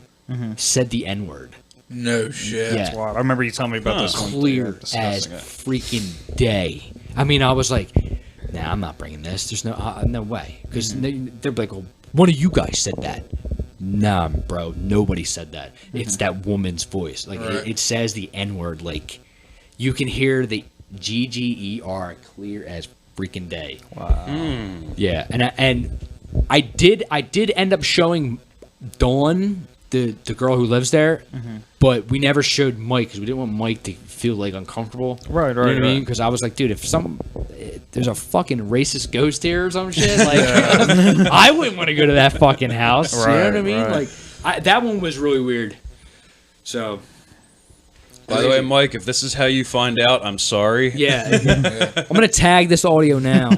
said the N-word. No shit. Yeah. Wow, I remember you telling me about this one. Clear We were as discussing it. freaking day. I mean, I was like, nah, I'm not bringing this. There's no way. Because they're like, well, one of you guys said that. Nah, bro, nobody said that. It's that woman's voice. Like, it says the N-word. Like, you can hear the GGER clear as freaking day. Wow. Yeah, and I did end up showing Dawn, the girl who lives there, but we never showed Mike because we didn't want Mike to feel like uncomfortable. Right, You know what I mean? Because I was like, dude, if there's a fucking racist ghost here or some shit, like I wouldn't want to go to that fucking house. You know what I mean? Right. Like that one was really weird. So. By the way, Mike, if this is how you find out, I'm sorry. Yeah. I'm gonna tag this audio now.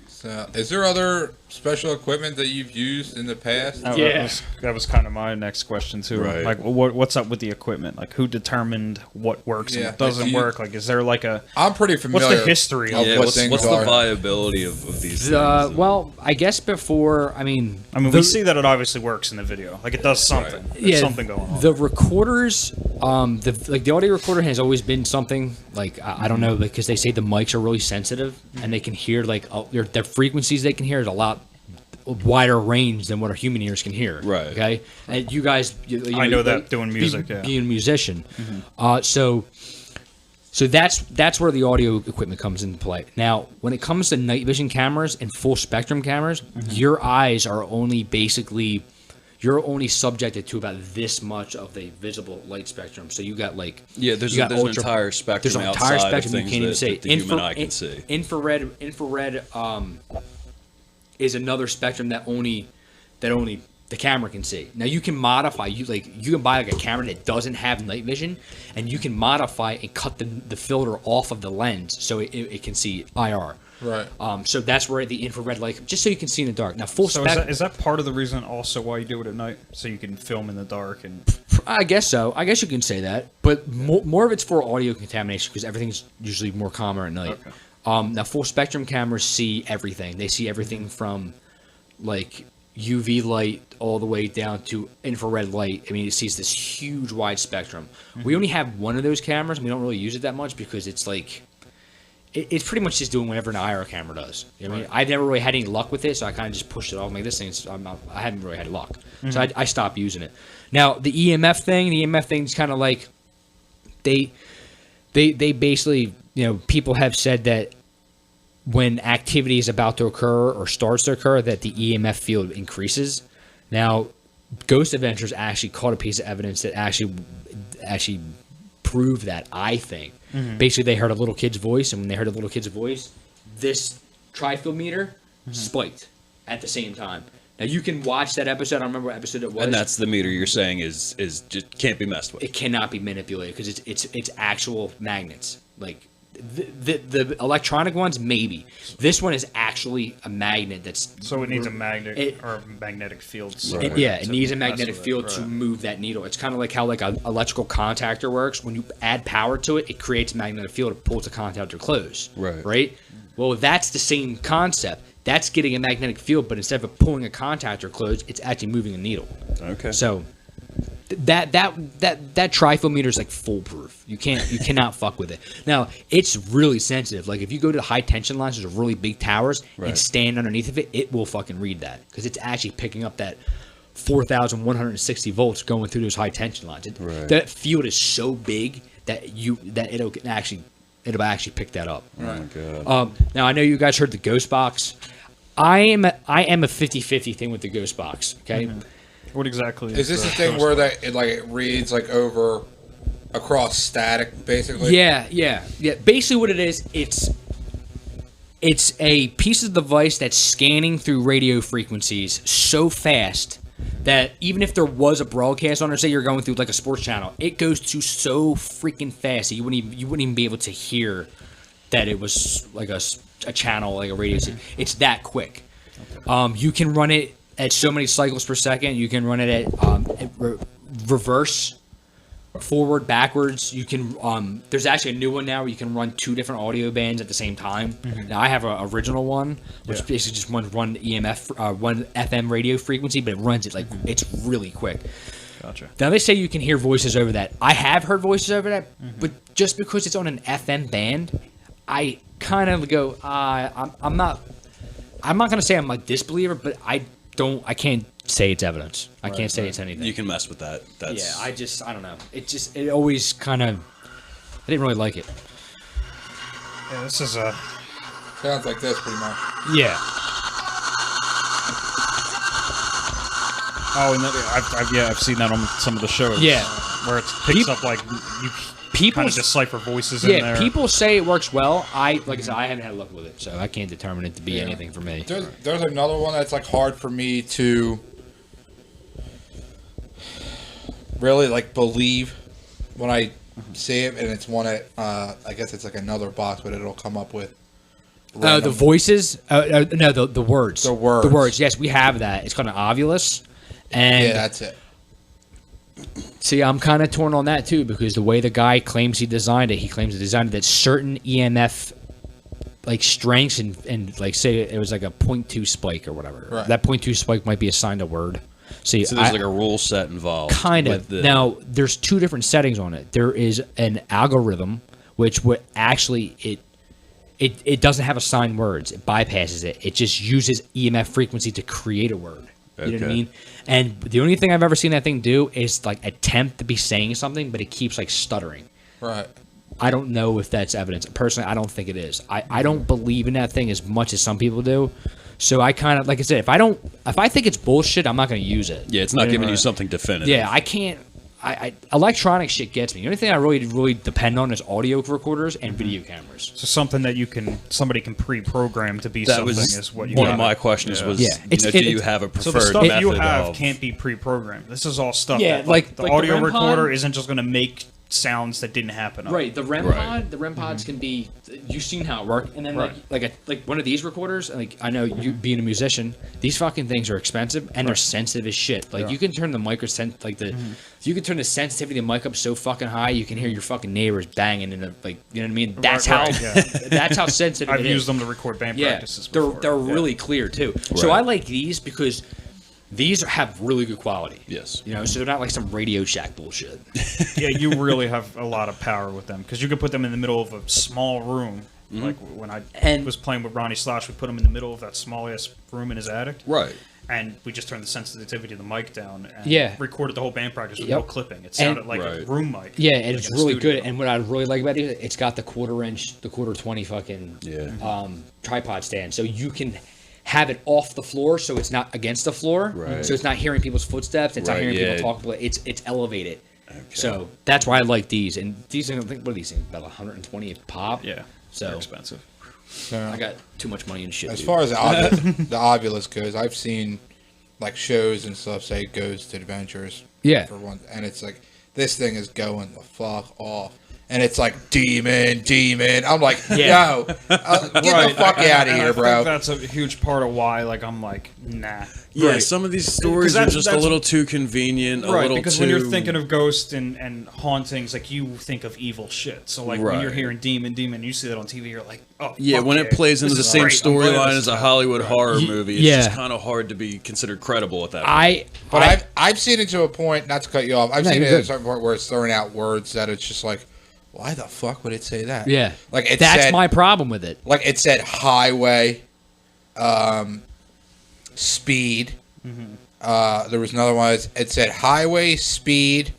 So, is there other special equipment that you've used in the past? That was kind of my next question too. Right. Like, what's up with the equipment? Like, who determined what works and what doesn't work? Like, is there like a? I'm pretty familiar. What's the history of what things what's are. the viability of these things? Well, I guess before. I mean, we see that it obviously works in the video. Like, it does something. There's something going on. The recorders, the audio recorder has always been something. Like I don't know, because they say the mics are really sensitive and they can hear like their frequencies they can hear is a lot wider range than what our human ears can hear. Right. Okay. And you guys, I know that doing music, being a musician, so that's where the audio equipment comes into play. Now, when it comes to night vision cameras and full spectrum cameras, your eyes are only basically. You're only subjected to about this much of the visible light spectrum. So you got like there's an entire spectrum. There's an entire spectrum you can't even see. That the human eye can see. Infrared is another spectrum that only the camera can see. Now you can modify. You can buy like a camera that doesn't have night vision, and you can modify and cut the filter off of the lens so it can see IR. Right. So that's where the infrared light, just so you can see in the dark. Now full spectrum. Is that part of the reason also why you do it at night, so you can film in the dark and? I guess so. I guess you can say that, but more of it's for audio contamination because everything's usually more calmer at night. Okay. Now full spectrum cameras see everything. They see everything from like UV light all the way down to infrared light. I mean, it sees this huge wide spectrum. We only have one of those cameras, and we don't really use it that much because it's like. It's pretty much just doing whatever an IR camera does. You know what I mean? I've never really had any luck with it, so I kind of just pushed it off. I'm like, this thing's, I haven't really had luck. So I stopped using it. Now, the EMF thing's kind of like, they basically, people have said that when activity is about to occur or starts to occur, that the EMF field increases. Now, Ghost Adventures actually caught a piece of evidence that actually proved that, I think. Basically, they heard a little kid's voice, and when they heard a little kid's voice, this tri-field meter spiked at the same time. Now, you can watch that episode. I don't remember what episode it was. And that's the meter you're saying is just can't be messed with. It cannot be manipulated because it's actual magnets. Like the electronic ones, maybe. This one is actually a magnet that's. So it needs a magnetic field. It needs a magnetic field to move that needle. It's kind of like how like an electrical contactor works. When you add power to it, it creates a magnetic field. It pulls the contactor close. Right. Well, that's the same concept. That's getting a magnetic field, but instead of pulling a contactor closed, it's actually moving a needle. Okay. So that tri-field meter is like foolproof. You cannot fuck with it. Now it's really sensitive. Like if you go to high tension lines, there's really big towers, and stand underneath of it, it will fucking read that because it's actually picking up that 4,160 volts going through those high tension lines. That field is so big that it'll actually pick that up. Oh my God. Now I know you guys heard the ghost box. I am a 50-50 thing with the ghost box. Okay. What exactly is this the thing where it reads like over across static basically? Yeah. Basically what it is, it's a piece of device that's scanning through radio frequencies so fast that even if there was a broadcast on, or say you're going through like a sports channel, it goes to so freaking fast that you wouldn't even be able to hear that it was like a channel, like a radio station. It's that quick. You can run it at so many cycles per second. You can run it at reverse forward, backwards. You can there's actually a new one now where you can run 2 different audio bands at the same time. Now I have an original one, which basically just one EMF, one FM radio frequency, but it runs it like it's really quick. Gotcha. Now they say you can hear voices over that. I have heard voices over that, but just because it's on an FM band, I kind of go, I'm not going to say I'm a disbeliever, but I can't say it's evidence. I can't say it's anything. You can mess with that. That's I don't know. It always kind of, I didn't really like it. Yeah, this is Sounds like this pretty much. Yeah. Oh, and I've seen that on some of the shows. Yeah. Where it picks up like you kind of decipher voices in there. Yeah, people say it works well. Like I said, I haven't had luck with it, so I can't determine it to be anything for me. There's another one that's like hard for me to really like believe when I see it, and it's one that I guess it's like another box, but it'll come up with. The voices? No, the words. The words. The words. Yes, we have that. It's called an ovulus. And yeah, that's it. See, I'm kind of torn on that too, because the way the guy claims he designed it, he claims he designed it that certain EMF like strengths and like say it was like a 0.2 spike or whatever. Right. That 0.2 spike might be assigned a word. See, so there's like a rule set involved. Kind of. Now, there's 2 different settings on it. There is an algorithm, which would actually it doesn't have assigned words. It bypasses it. It just uses EMF frequency to create a word. You know what I mean? And the only thing I've ever seen that thing do is like attempt to be saying something, but it keeps like stuttering. Right. I don't know if that's evidence. Personally, I don't think it is. I don't believe in that thing as much as some people do. So I kind of, like I said, if I think it's bullshit, I'm not going to use it. Yeah, it's not giving you something definitive. Yeah, I can't. Electronic shit gets me. The only thing I really depend on is audio recorders and video cameras. So something that somebody can pre-program to be something is what you one of my questions was. Yeah. Do you have a preferred so the stuff method you have of, can't be pre-programmed. This is all stuff. Yeah, that, like the the audio REM pod? recorder isn't just going to make sounds that didn't happen. Right, the REM pod, the REM pods can be. You've seen how it works, and then like one of these recorders. Like I know you being a musician, these fucking things are expensive and they're sensitive as shit. Like you can turn the you can turn the sensitivity of the mic up so fucking high you can hear your fucking neighbors banging in the like. You know what I mean? That's that's how sensitive. I've used them to record band practices. They're really clear too. So I like these because. These have really good quality. Yes. You know, so they're not like some Radio Shack bullshit. Yeah, you really have a lot of power with them because you could put them in the middle of a small room. Like when I was playing with Ronnie Slosh, we put him in the middle of that small ass room in his attic. Right. And we just turned the sensitivity of the mic down and recorded the whole band practice with no clipping. It sounded like a room mic. Yeah, and it's really good. And what I really like about it, it's got the quarter 20 fucking tripod stand. So you can have it off the floor so it's not against the floor. Right. So it's not hearing people's footsteps. It's not hearing people talk. But it's elevated. Okay. So that's why I like these. And these, I think, what are these things? About 120 a pop? Yeah. So they're expensive. So I got too much money in shit. As far as the Ovulus goes, I've seen like shows and stuff say Ghost Adventures. Yeah. For one, and it's like this thing is going the fuck off. And it's like demon. I'm like, yo, get the fuck out of here, bro. I think that's a huge part of why, like, I'm like, nah. Yeah, some of these stories are just a little too convenient, a little because too... when you're thinking of ghosts and hauntings, like, you think of evil shit. So, like, when you're hearing demon, you see that on TV, you're like, oh, yeah, when it plays into the same storyline as a Hollywood horror movie, it's just kind of hard to be considered credible at that point. I've seen it to a point, not to cut you off, I've seen it at a certain point where it's throwing out words that it's just like, why the fuck would it say that? Yeah. Like that's my problem with it. Like it said highway, speed. There was another one. It said highway, speed,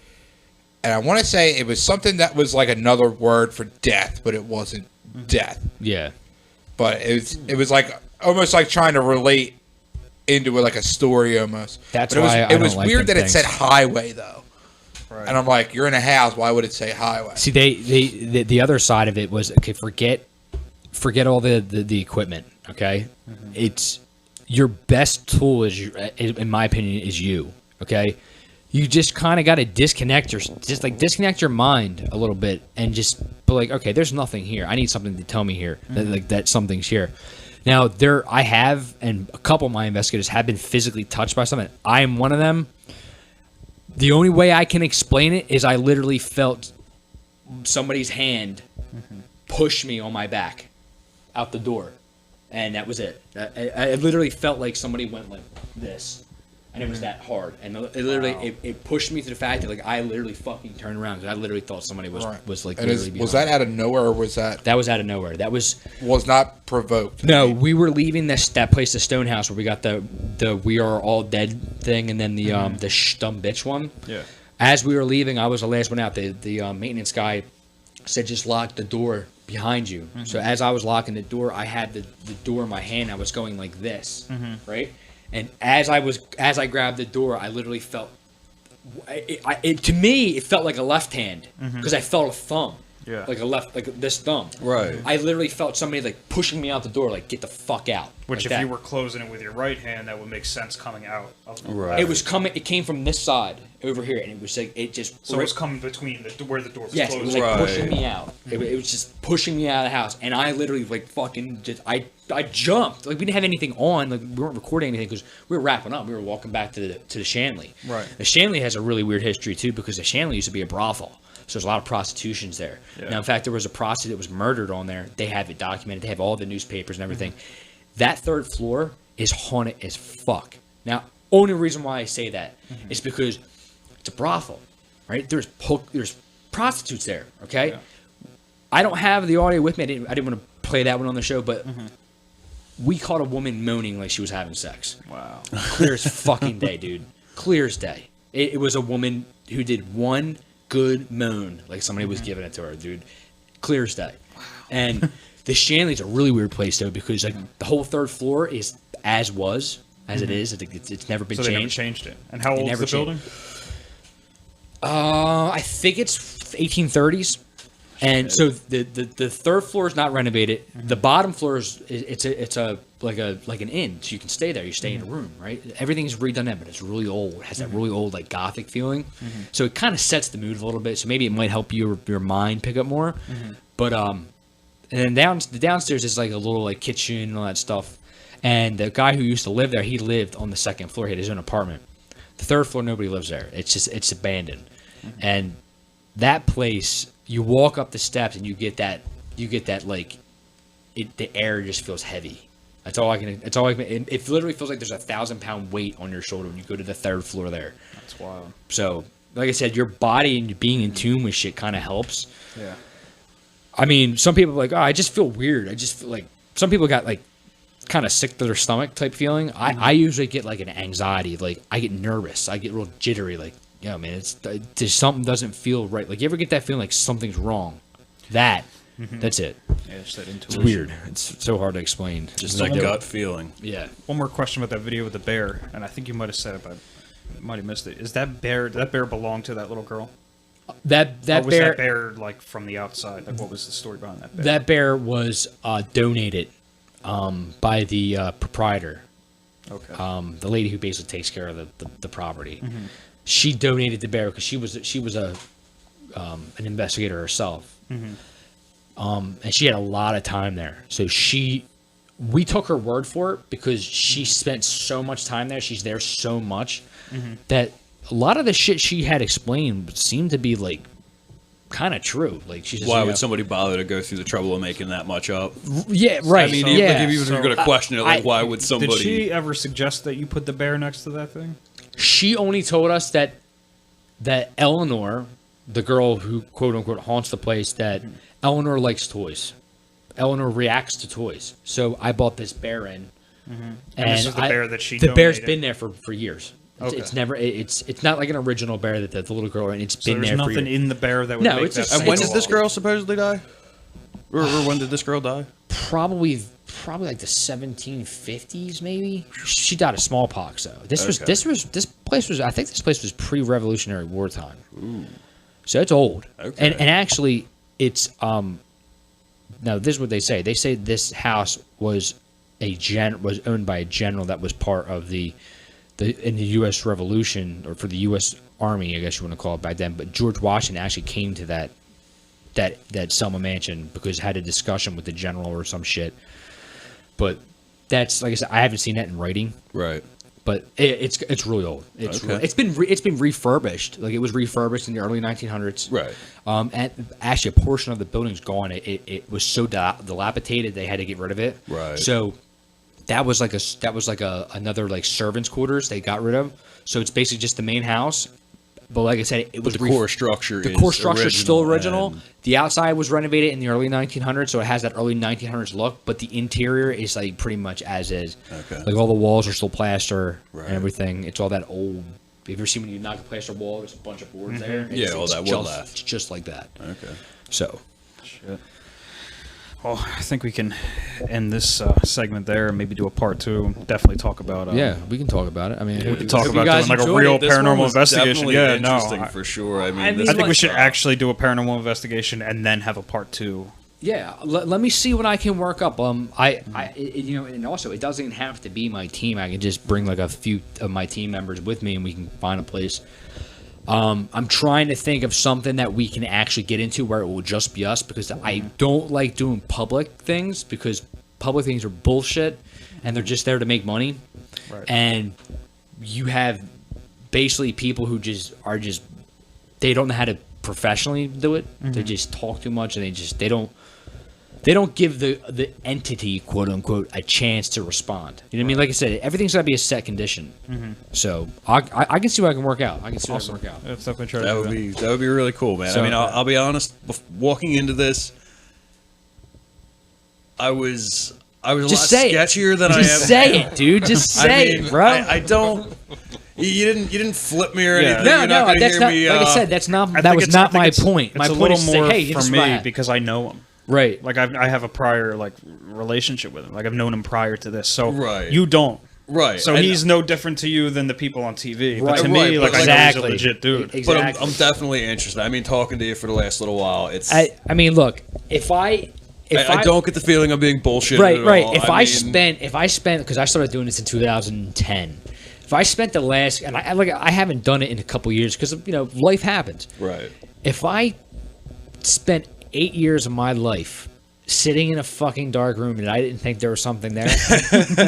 and I want to say it was something that was like another word for death, but it wasn't death. Yeah. But it was like almost like trying to relate into it, like a story almost. That's but why it was like weird that things. It said highway though. Right. And I'm like, you're in a house. Why would it say highway? See, the other side of it was okay. Forget all the equipment. Okay, it's your best tool is, in my opinion, is you. Okay, you just kind of got to disconnect your mind a little bit and just be like, okay, there's nothing here. I need something to tell me here that something's here. Now I have, and a couple of my investigators have been physically touched by something. I am one of them. The only way I can explain it is I literally felt somebody's hand push me on my back out the door, and that was it. I literally felt like somebody went like this, and it was that hard, and it literally it pushed me to the fact that like I literally fucking turned around because I literally thought somebody was like And literally was behind that out of nowhere, or was that was out of nowhere. That was not provoked? no. We were leaving that place, the Stonehouse, where we got the "We Are All Dead" thing, and then the dumb bitch one. Yeah. As we were leaving, I was the last one out. The maintenance guy said, "Just lock the door behind you." So as I was locking the door, I had the door in my hand. I was going like this, right? And as I grabbed the door, I literally felt. To me, it felt like a left hand because I felt a thumb. Yeah. Like like this thumb. Right. I literally felt somebody like pushing me out the door, like get the fuck out. Which, like if that. you were closing it with your right hand, that would make sense coming out of the Right. It was coming. It came from this side over here, and it was like it just. So it was coming between where the door was Yes, it closed. was like Right. pushing me out. It was just pushing me out of the house, and I literally like fucking just I jumped. Like we didn't have anything on. Like we weren't recording anything because we were wrapping up. We were walking back to the Shanley. Right. The Shanley has a really weird history too because the Shanley used to be a brothel. So there's a lot of prostitutions there. Yeah. Now, in fact, there was a prostitute that was murdered on there. They have it documented. They have all the newspapers and everything. That third floor is haunted as fuck. Now, only reason why I say that is because it's a brothel, right? There's prostitutes there, okay? Yeah. I don't have the audio with me. I didn't want to play that one on the show, but we caught a woman moaning like she was having sex. Wow. Clear as fucking day, dude. Clear as day. It was a woman who did one good moan, like somebody was giving it to her, dude. Clear as day. And the Shanley's a really weird place though, because like the whole third floor is as it is. It's never been So changed. they never changed it. And how old is the building? I think it's 1830s. And so the third floor is not renovated. The bottom floor is it's like an inn, so you can stay there. You stay in a room, right? Everything's redone there, but it's really old. It has that really old like Gothic feeling. So it kind of sets the mood a little bit. So maybe it might help your mind pick up more. But and then the downstairs is like a little like kitchen and all that stuff. And the guy who used to live there, he lived on the second floor. He had his own apartment. The third floor, nobody lives there. It's abandoned. And that place, you walk up the steps and you get that like the air just feels heavy. It literally feels like there's a 1,000-pound weight on your shoulder when you go to the third floor there. That's wild. So, like I said, your body and being in tune with shit kind of helps. Yeah. I mean, some people are like, oh, I just feel weird. I just feel like some people got like kind of sick to their stomach type feeling. I usually get like an anxiety. Like I get nervous. I get real jittery. Like, yeah, man, there's something doesn't feel right. Like you ever get that feeling like something's wrong? That's it. Yeah, it's that It's intuition. weird. It's so hard to explain. Just that gut feeling. Yeah. One more question about that video with the bear, and I think you might have said it, but I might have missed it. Did that bear belong to that little girl? That Or was bear. that bear like from the outside? Like what was the story behind that bear? That bear was donated by the proprietor. Okay. The lady who basically takes care of the property. She donated the bear because she was an investigator herself. And she had a lot of time there. So we took her word for it because she spent so much time there. She's there so much that a lot of the shit she had explained seemed to be like kind of true. Like she's just, Why would somebody bother to go through the trouble of making that much up? Yeah, right. I mean, yeah. like, even if you're going to question it, like, why would somebody? Did she ever suggest that you put the bear next to that thing? She only told us that Eleanor, the girl who quote unquote haunts the place, that Eleanor likes toys. Eleanor reacts to toys. So I bought this bear in, And this is the bear that she the bear's donated? been there for years. Okay. It's never it's not like an original bear that the little girl, and it's So been there's there for nothing years. in the bear that would No, make it's that. just- And when it's- did this girl supposedly die? Or when did this girl die? Probably like the 1750s, maybe. She died of smallpox though. This place was I think this place was pre-Revolutionary War time. Ooh. So it's old. Okay. And actually it's now this is what they say. They say this house was owned by a general that was part of in the U.S. Revolution, or for the U.S. Army, I guess you want to call it back then. But George Washington actually came to that Selma mansion because had a discussion with the general or some shit. But that's, like I said, I haven't seen that in writing. Right. but it's really old. It's been refurbished. Like it was refurbished in the early 1900s. Right. And actually, a portion of the building's gone. It was so dilapidated they had to get rid of it. Right. So that was like another like servants' quarters they got rid of. So it's basically just the main house. But like I said, it was the core structure. The core structure is still original. The outside was renovated in the early 1900s, so it has that early 1900s look. But the interior is like pretty much as is. Okay. Like all the walls are still plaster and everything. It's all that old. Have you ever seen when you knock a plaster wall? There's a bunch of boards there. Yeah, all that wood left. It's just like that. Okay. So. Shit. Well, I think we can end this segment there and maybe do a part 2. Definitely talk about. Yeah, we can talk about it. I mean, we can talk about doing like a real paranormal investigation. Yeah, interesting for sure. I think we should actually do a paranormal investigation and then have a part 2. Yeah, let me see what I can work up. And also it doesn't have to be my team. I can just bring like a few of my team members with me, and we can find a place. I'm trying to think of something that we can actually get into where it will just be us, because I don't like doing public things, because public things are bullshit and they're just there to make money. Right. And you have basically people who they don't know how to professionally do it. They just talk too much, and they don't give the entity, quote unquote, a chance to respond. You know what I mean? Like I said, everything's got to be a set condition. So I can see what I can work out. That's definitely that would be really cool, man. So, I mean, I'll be honest. Walking into this, I was a lot sketchier than I am. Just say it, dude. Just say it, bro. I don't. You didn't flip me or anything. No, that's not. Like I said, that was not my point. My point is to say, hey, for me, because I know him. Right. Like I have a prior like relationship with him. Like I've known him prior to this. So right. You don't. Right. So he's no different to you than the people on TV. Right. But to me, like exactly. I know he's a legit dude. Exactly. But I'm definitely interested. I mean, talking to you for the last little while, it's. I mean, look, if I don't get the feeling I'm being bullshitted. Right. At all. If I spent, because I started doing this in 2010. If I spent the last, and I haven't done it in a couple years because life happens. Right. If I spent 8 years of my life sitting in a fucking dark room and I didn't think there was something there,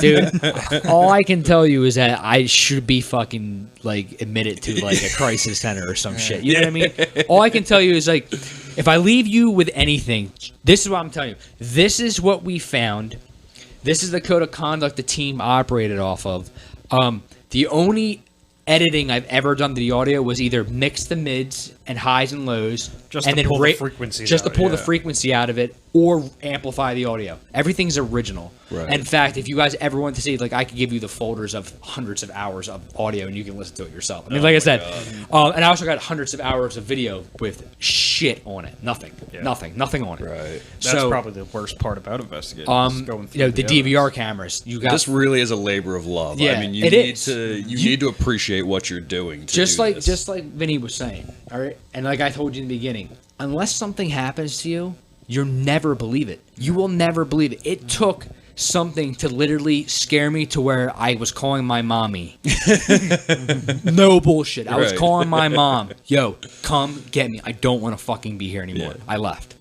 dude, all I can tell you is that I should be fucking like admitted to like a crisis center or some shit. You know what I mean? All I can tell you is like, if I leave you with anything, this is what I'm telling you. This is what we found. This is the code of conduct the team operated off of. The only editing I've ever done to the audio was either mix the mids and highs and lows, just and to then pull the frequency just out, to pull the frequency out of it, or amplify the audio. Everything's original. Right. In fact, if you guys ever want to see, like, I could give you the folders of hundreds of hours of audio, and you can listen to it yourself. I mean, like I said, and I also got hundreds of hours of video with shit on it. Nothing on it. Right. That's probably the worst part about investigating. Going through the DVR cameras. You got this really is a labor of love. Yeah, I mean, you need to appreciate what you're doing. Just like Vinny was saying, all right, and like I told you in the beginning, unless something happens to you, you'll never believe it. You will never believe it. It took something to literally scare me to where I was calling my mommy. No bullshit. I was calling my mom. Yo, come get me. I don't want to fucking be here anymore. Yeah. I left.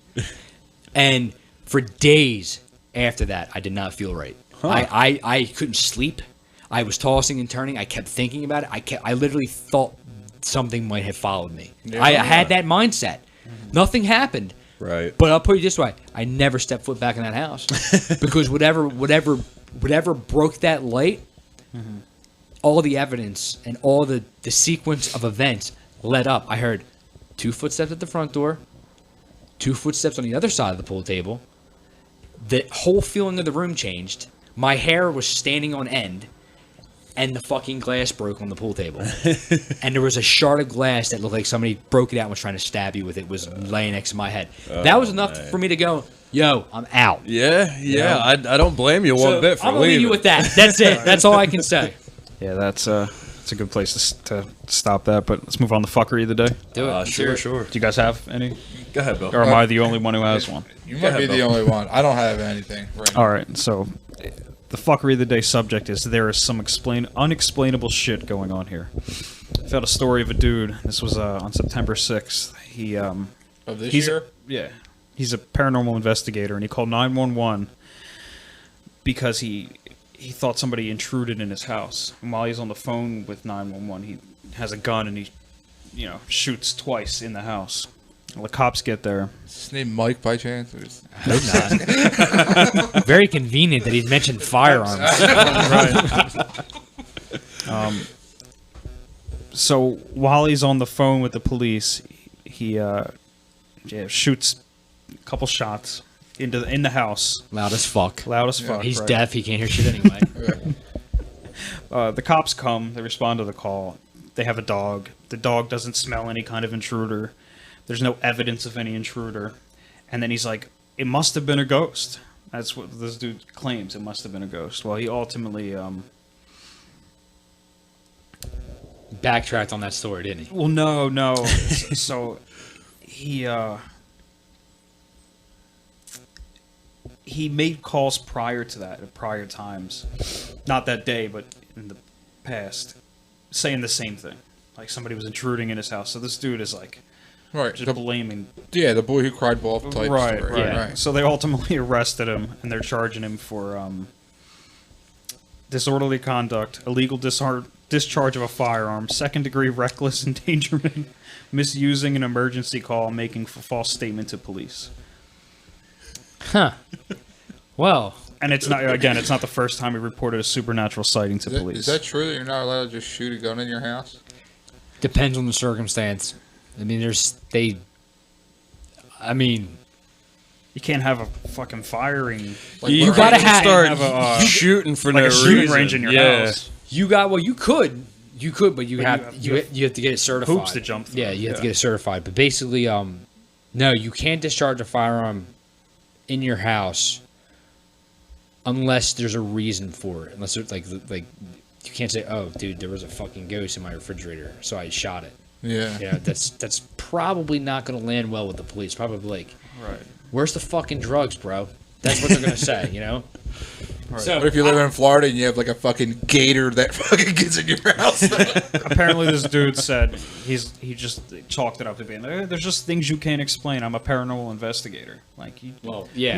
And for days after that, I did not feel right. Huh. I couldn't sleep. I was tossing and turning. I kept thinking about it. I literally thought something might have followed me. Yeah. I had that mindset. Nothing happened. Right. But I'll put it this way: I never stepped foot back in that house because whatever broke that light, all the evidence and all the sequence of events led up. I heard 2 footsteps at the front door, 2 footsteps on the other side of the pool table. The whole feeling of the room changed. My hair was standing on end. And the fucking glass broke on the pool table. And there was a shard of glass that looked like somebody broke it out and was trying to stab you with it. Was laying next to my head. That was enough for me to go, yo, I'm out. Yeah. I don't blame you one bit for I'm going to leave you with that. That's it. That's all I can say. Yeah, that's a good place to stop that. But let's move on to fuckery of the day. Do it. Sure. Do you guys have any? Go ahead, Bill. Or am I the only one who has one? You might be the only one. I don't have anything right now. All right, so the fuckery of the day subject is there is some unexplainable shit going on here. I found a story of a dude. This was on September 6th. He of this year? Yeah. He's a paranormal investigator, and he called 911 because he he thought somebody intruded in his house. And while he's on the phone with 911, he has a gun and he, shoots twice in the house. Well, the cops get there. Is his name Mike by chance? I hope not. Very convenient that he's mentioned firearms. Right. So while he's on the phone with the police, he shoots a couple shots in the house. Loud as fuck. Loud as fuck. He's right. deaf. He can't hear shit anyway. The cops come. They respond to the call. They have a dog. The dog doesn't smell any kind of intruder. There's no evidence of any intruder. And then he's like, it must have been a ghost. That's what this dude claims. It must have been a ghost. Well, he ultimately... backtracked on that story, didn't he? Well, no. So he made calls prior to that, at prior times. Not that day, but in the past, saying the same thing. Like somebody was intruding in his house. So this dude is like, Right. just blaming. Yeah, the boy who cried wolf type Right, story. right. So they ultimately arrested him, and they're charging him for disorderly conduct, illegal discharge of a firearm, second-degree reckless endangerment, misusing an emergency call, and making a false statement to police. Huh. Well. And it's not the first time he reported a supernatural sighting to police. Is that true that you're not allowed to just shoot a gun in your house? Depends on the circumstance. I mean, you can't have a fucking firing. Like, You where- gotta start have shooting for like no a shooting reason. range in your Yeah. house. You could, but you have to get it certified. Hoops to jump through. Yeah, you have to get it certified. But basically, no, you can't discharge a firearm in your house unless there's a reason for it. Unless there's like you can't say, "Oh, dude, there was a fucking ghost in my refrigerator, so I shot it." Yeah. Yeah, that's probably not going to land well with the police. Probably like, Right. where's the fucking drugs, bro? That's what they're going to say, you know? Right. So, What if you live in Florida and you have like a fucking gator that fucking gets in your house? Apparently, this dude said he just chalked it up to being there's just things you can't explain. I'm a paranormal investigator. Like, you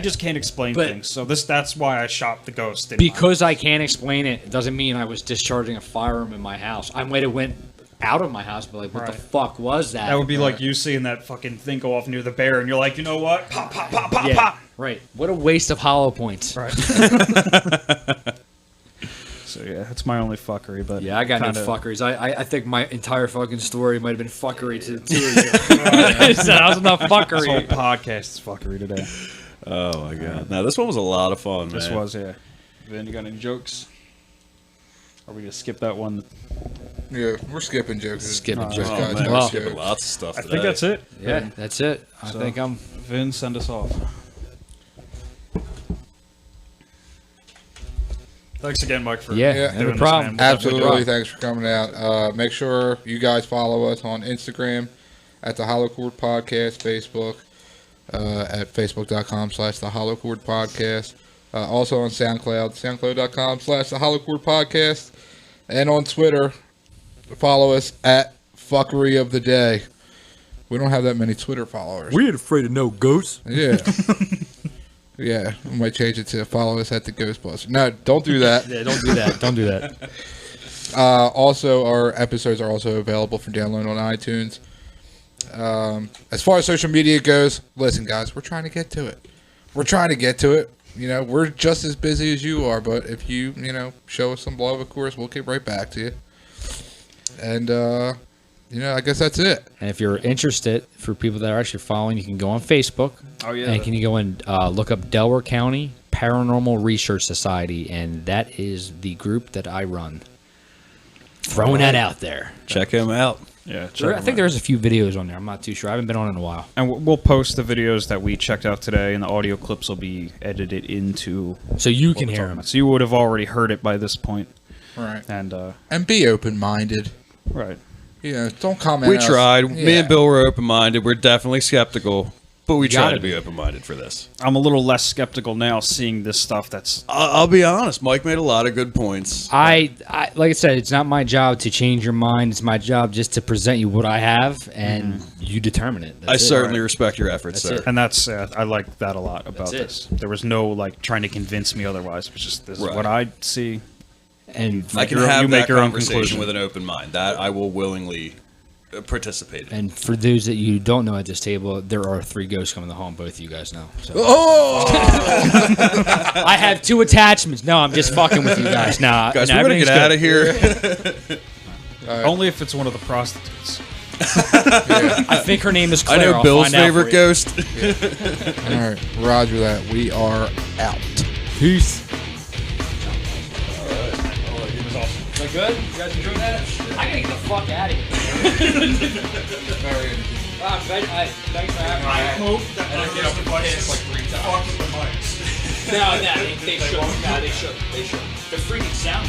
just can't explain things. So that's why I shot the ghost. Because I can't explain it, it doesn't mean I was discharging a firearm in my house. I might have went out of my house, but like, what the fuck was that? That would be like you seeing that fucking thing go off near the bear, and you're like, you know what? Pop, pop, pop, pop, pop. Right. What a waste of hollow points. Right. So yeah, that's my only fuckery. But yeah, I got no fuckeries. I think my entire fucking story might have been fuckery to the two of you. So that was enough fuckery. This whole podcast is fuckery today. Oh my god! Now this one was a lot of fun. This man. was, yeah. Then you got any jokes? Or we gonna skip that one? Yeah, we're skipping jokes. Skipping Just Oh, guys, man, we're we're skipping. skipping lots of stuff I today. think that's it. Yeah, that's it. I So, think I'm. Vin, send us off. Thanks again, Mike, for Yeah, Yeah, no doing problem. this, man. Absolutely. Thanks for coming out. Make sure you guys follow us on Instagram at the Hollow Chord Podcast, Facebook at facebook.com/the Hollow Chord Podcast. Also on SoundCloud, soundcloud.com/the Hollow Chord Podcast. And on Twitter, follow us at Fuckery of the Day. We don't have that many Twitter followers. We ain't afraid of no ghosts. Yeah. Yeah, we might change it to follow us at the Ghostbusters. No, don't do that. Yeah, don't do that. Don't do that. Also, our episodes are also available for download on iTunes. As far as social media goes, listen, guys, we're trying to get to it. You know, we're just as busy as you are, but if you show us some love, of course, we'll get right back to you. And, I guess that's it. And if you're interested, for people that are actually following, you can go on Facebook. Oh, yeah. And can you go and look up Delaware County Paranormal Research Society, and that is the group that I run. Throwing that out there. Check him out. Yeah, I think there's a few videos on there. I'm not too sure. I haven't been on in a while. And we'll post the videos that we checked out today, and the audio clips will be edited into. So you what can we're hear talking them. about. So you would have already heard it by this point. Right. And be open-minded. Right. Don't comment. We tried. Yeah. Me and Bill were open-minded. We're definitely skeptical. But we try gotta to be open-minded for this. I'm a little less skeptical now seeing this stuff that's. I'll be honest. Mike made a lot of good points. I like I said, it's not my job to change your mind. It's my job just to present you what I have, and you determine it. I certainly respect your efforts, That's sir. it. And that's I like that a lot about That's it. this. There was no like trying to convince me otherwise. It was just this is what I see. And I can you have make that your own conversation conclusion. with an open mind. That I will willingly participate in. And for those that you don't know at this table, there are 3 ghosts coming to home. Both of you guys know. So. Oh! I have 2 attachments. No, I'm just fucking with you guys. Nah, Guys, nah, we're gonna everything's get out good. of here. Only if it's one of the prostitutes. I think her name is I Claire. know I'll Bill's find out for favorite you. ghost. All right, roger that. We are out. Peace. Is that good? You guys enjoyed that? I gotta get the fuck out of here. Thanks for having me. I hope that I get up and piss like 3 times. No, they should. No, they should. They should. The freaking sound.